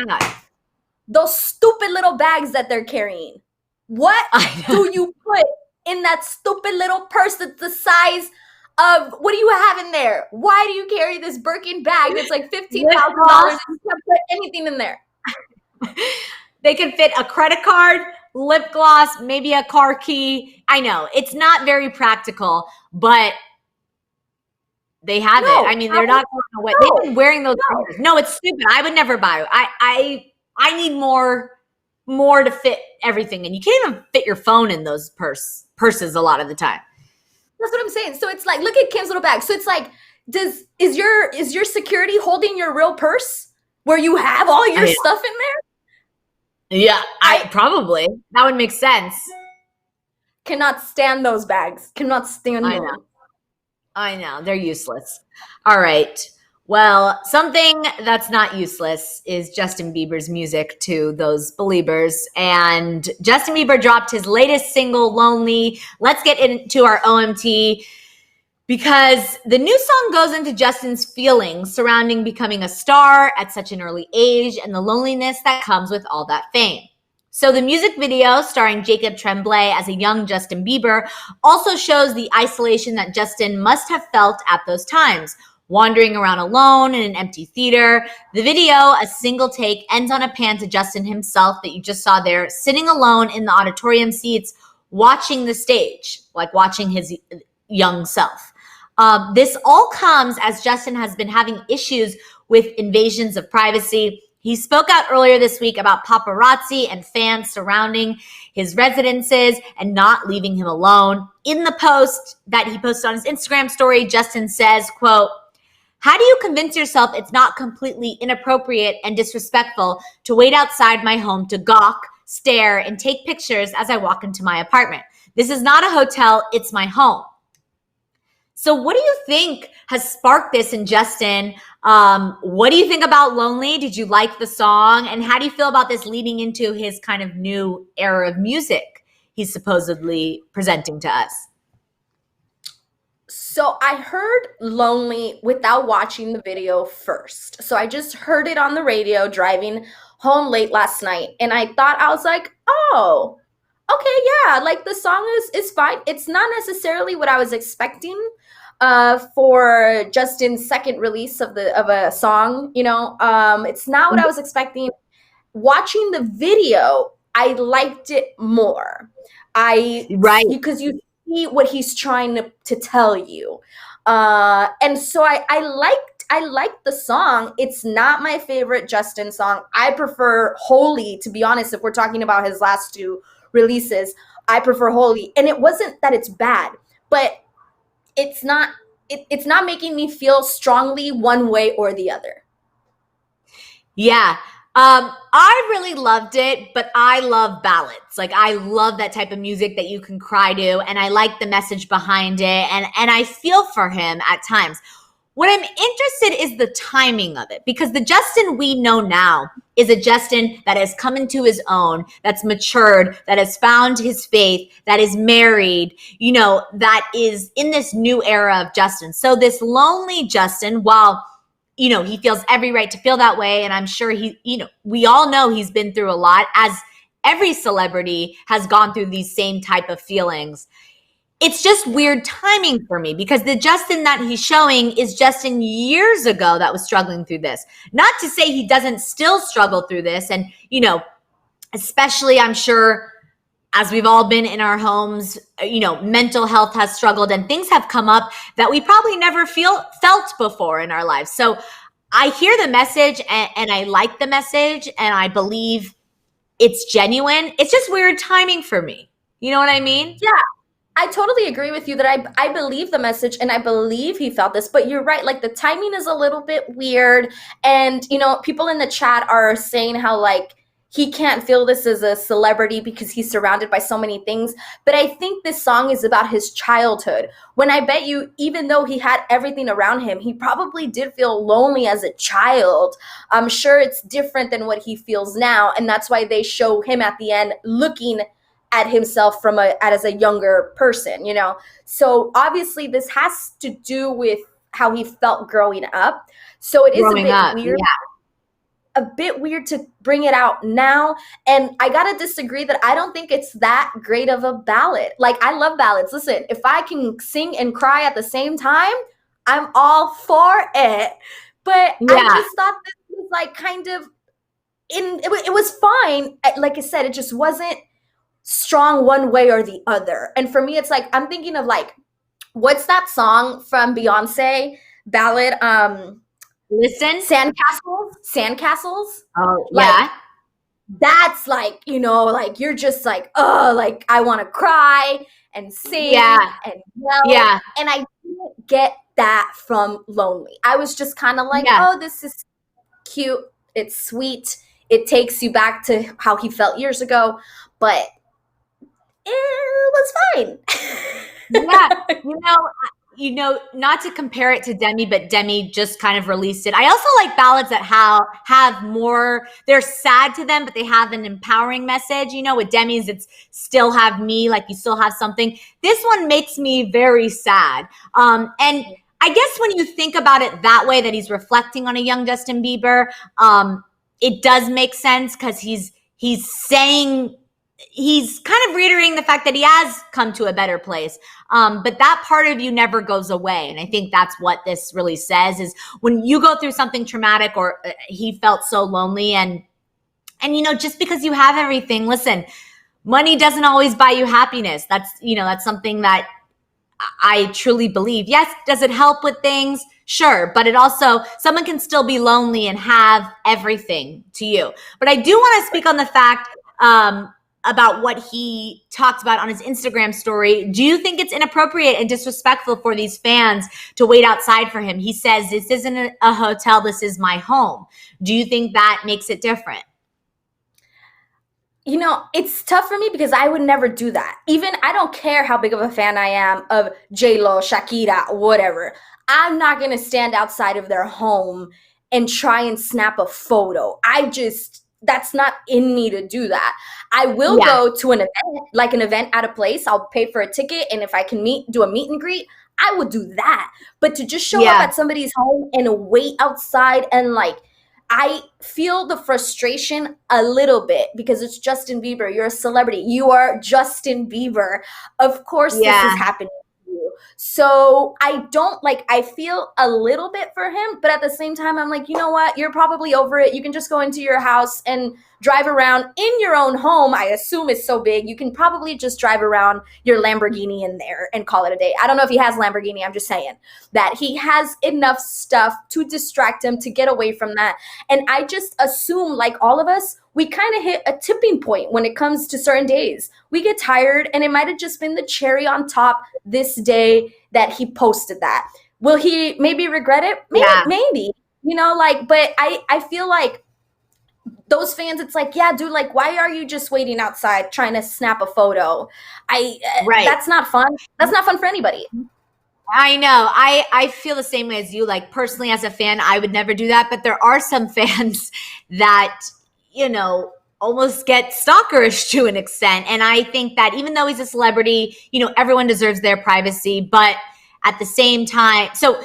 those stupid little bags that they're carrying. What do you put in that stupid little purse that's the size of what do you have in there? Why do you carry this Birkin bag that's like $15,000 and you can't put anything in there? They can fit a credit card, lip gloss, maybe a car key. I know it's not very practical, but they have it. I mean, they're not going away. They've been wearing those for years. No, it's stupid. I would never buy it. I need more to fit everything, and you can't even fit your phone in those purses a lot of the time. That's what I'm saying. So it's like, look at Kim's little bag. So it's like, is your security holding your real purse where you have all your stuff in there? Yeah, I probably. That would make sense. Cannot stand those bags. Cannot stand them. I know. They're useless. All right. Well, something that's not useless is Justin Bieber's music to those believers. And Justin Bieber dropped his latest single, Lonely. Let's get into our OMT, because the new song goes into Justin's feelings surrounding becoming a star at such an early age and the loneliness that comes with all that fame. So the music video, starring Jacob Tremblay as a young Justin Bieber, also shows the isolation that Justin must have felt at those times, wandering around alone in an empty theater. The video, a single take, ends on a pan to Justin himself that you just saw there, sitting alone in the auditorium seats, watching the stage, like watching his young self. This all comes as Justin has been having issues with invasions of privacy. He spoke out earlier this week about paparazzi and fans surrounding his residences and not leaving him alone. In the post that he posted on his Instagram story, Justin says, quote, "How do you convince yourself it's not completely inappropriate and disrespectful to wait outside my home to gawk, stare, and take pictures as I walk into my apartment? This is not a hotel, it's my home." So what do you think has sparked this in Justin? What do you think about Lonely? Did you like the song? And how do you feel about this leading into his kind of new era of music he's supposedly presenting to us? So I heard Lonely without watching the video first. So I just heard it on the radio driving home late last night. And I was like, oh, okay, yeah, like the song is fine. It's not necessarily what I was expecting for Justin's second release of a song, it's not what I was expecting. Watching the video, I liked it more. Because you see what he's trying to tell you. And so I liked the song. It's not my favorite Justin song. I prefer Holy, to be honest, if we're talking about his last two releases. I prefer Holy. And it wasn't that it's bad, but it's not making me feel strongly one way or the other. Yeah. I really loved it, but I love ballads. Like, I love that type of music that you can cry to, and I like the message behind it, and I feel for him at times. What I'm interested is the timing of it, because the Justin we know now is a Justin that has come into his own, that's matured, that has found his faith, that is married, that is in this new era of Justin. So this lonely Justin, while, he feels every right to feel that way, and I'm sure we all know he's been through a lot, as every celebrity has gone through these same type of feelings. It's just weird timing for me, because the Justin that he's showing is Justin years ago that was struggling through this. Not to say he doesn't still struggle through this. And, especially I'm sure as we've all been in our homes, mental health has struggled and things have come up that we probably never felt before in our lives. So I hear the message and I like the message and I believe it's genuine. It's just weird timing for me. You know what I mean? Yeah. I totally agree with you that I believe the message and I believe he felt this, but you're right. Like, the timing is a little bit weird. And, people in the chat are saying how, like, he can't feel this as a celebrity because he's surrounded by so many things. But I think this song is about his childhood. When I bet you, even though he had everything around him, he probably did feel lonely as a child. I'm sure it's different than what he feels now. And that's why they show him at the end looking at himself as a younger person, So obviously this has to do with how he felt growing up. So it is a bit weird. a bit weird to bring it out now. And I gotta disagree that I don't think it's that great of a ballad. Like, I love ballads. Listen, if I can sing and cry at the same time, I'm all for it. But I just thought this was like kind of it was fine. Like I said, it just wasn't strong one way or the other. And for me, it's like, I'm thinking of like, what's that song from Beyonce ballad? Listen. Sandcastles. Oh, like, yeah. That's like, you know, like you're just like, oh, like I want to cry and sing and yell. Yeah. And I didn't get that from Lonely. I was just kind of like, oh, this is cute. It's sweet. It takes you back to how he felt years ago, but it was fine. Not to compare it to Demi, but Demi just kind of released it. I also like ballads that have more, they're sad to them, but they have an empowering message. You know, with Demi's, it's still have me, like you still have something. This one makes me very sad. And I guess when you think about it that way, that he's reflecting on a young Justin Bieber, it does make sense because he's saying, he's kind of reiterating the fact that he has come to a better place. But that part of you never goes away. And I think that's what this really says, is when you go through something traumatic, or he felt so lonely, and you know, just because you have everything, listen, money doesn't always buy you happiness. That's something that I truly believe. Yes, does it help with things? Sure. But it also, someone can still be lonely and have everything to you. But I do want to speak on the fact, about what he talked about on his Instagram story. Do you think it's inappropriate and disrespectful for these fans to wait outside for him? He says, this isn't a hotel, this is my home. Do you think that makes it different? You know, it's tough for me because I would never do that. Even, I don't care how big of a fan I am of J-Lo, Shakira, whatever. I'm not going to stand outside of their home and try and snap a photo. That's not in me to do that. I will go to an event, like an event at a place. I'll pay for a ticket. And if I can do a meet and greet, I would do that. But to just show up at somebody's home and wait outside, and like, I feel the frustration a little bit because it's Justin Bieber. You're a celebrity. You are Justin Bieber. Of course this is happening. So I feel a little bit for him, but at the same time, I'm like, you know what? You're probably over it. You can just go into your house and drive around in your own home. I assume it's so big. You can probably just drive around your Lamborghini in there and call it a day. I don't know if he has Lamborghini. I'm just saying that he has enough stuff to distract him to get away from that. And I just assume, like all of us, we kind of hit a tipping point when it comes to certain days. We get tired, and it might have just been the cherry on top this day that he posted that. Will he maybe regret it? Maybe. You know, like, but I feel like those fans, it's like, yeah, dude, like, why are you just waiting outside trying to snap a photo? That's not fun. That's not fun for anybody. I know. I feel the same way as you. Like, personally, as a fan, I would never do that. But there are some fans that, you know, almost get stalkerish to an extent. And I think that even though he's a celebrity, you know, everyone deserves their privacy. But at the same time, so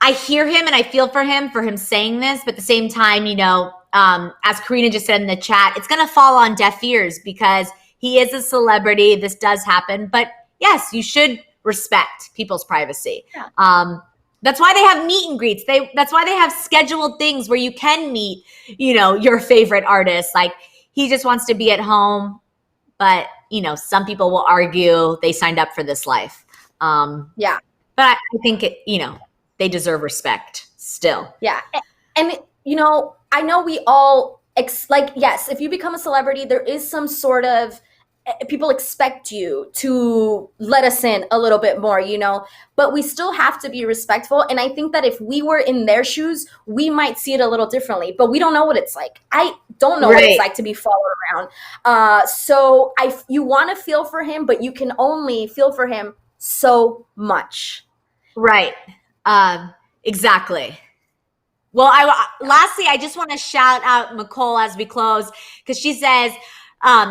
I hear him and I feel for him saying this. But at the same time, you know, as Karina just said in the chat, it's going to fall on deaf ears because he is a celebrity. This does happen. But yes, you should respect people's privacy. Yeah. That's why they have meet and greets. That's why they have scheduled things where you can meet, you know, your favorite artist. Like, he just wants to be at home, but, you know, some people will argue they signed up for this life. But I think you know, they deserve respect still. Yeah. And you know, I know we all yes, if you become a celebrity, there is some sort of, people expect you to let us in a little bit more, you know, but we still have to be respectful. And I think that if we were in their shoes, we might see it a little differently, but we don't know what it's like. I don't know what it's like to be followed around. So you want to feel for him, but you can only feel for him so much. Right. Exactly. Well, lastly, I just want to shout out Nicole as we close, because she says,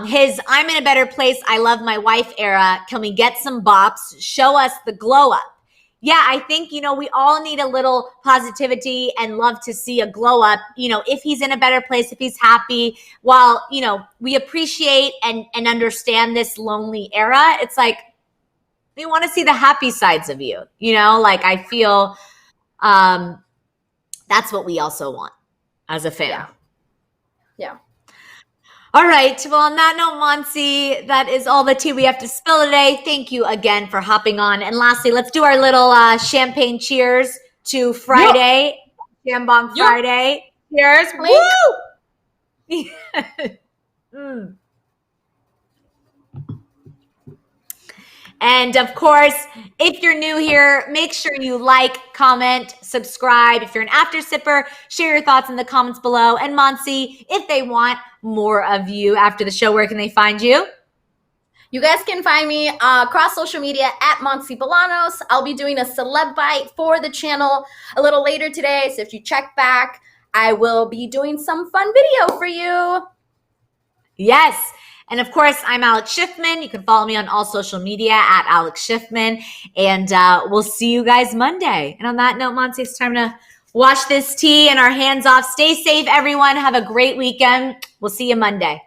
his I'm in a better place, I love my wife era. Can we get some bops? Show us the glow up. yeah, I think, we all need a little positivity and love to see a glow up, if he's in a better place, if he's happy, while, we appreciate and understand this lonely era. It's like, we want to see the happy sides of you, like I feel that's what we also want as a fan. Yeah. All right. Well, on that note, Monsi, that is all the tea we have to spill today. Thank you again for hopping on. And lastly, let's do our little champagne cheers to Friday, Jambong Friday. Cheers. Woo! And of course, if you're new here, make sure you like, comment, subscribe. If you're an after sipper, share your thoughts in the comments below. And Monsi, if they want more of you after the show, where can they find you? You guys can find me across social media at Monsi Bolanos. I'll be doing a celeb bite for the channel a little later today. So if you check back, I will be doing some fun video for you. Yes. And of course, I'm Alex Schiffman. You can follow me on all social media at Alex Schiffman. And we'll see you guys Monday. And on that note, Monsi, it's time to wash this tea and our hands off. Stay safe, everyone. Have a great weekend. We'll see you Monday.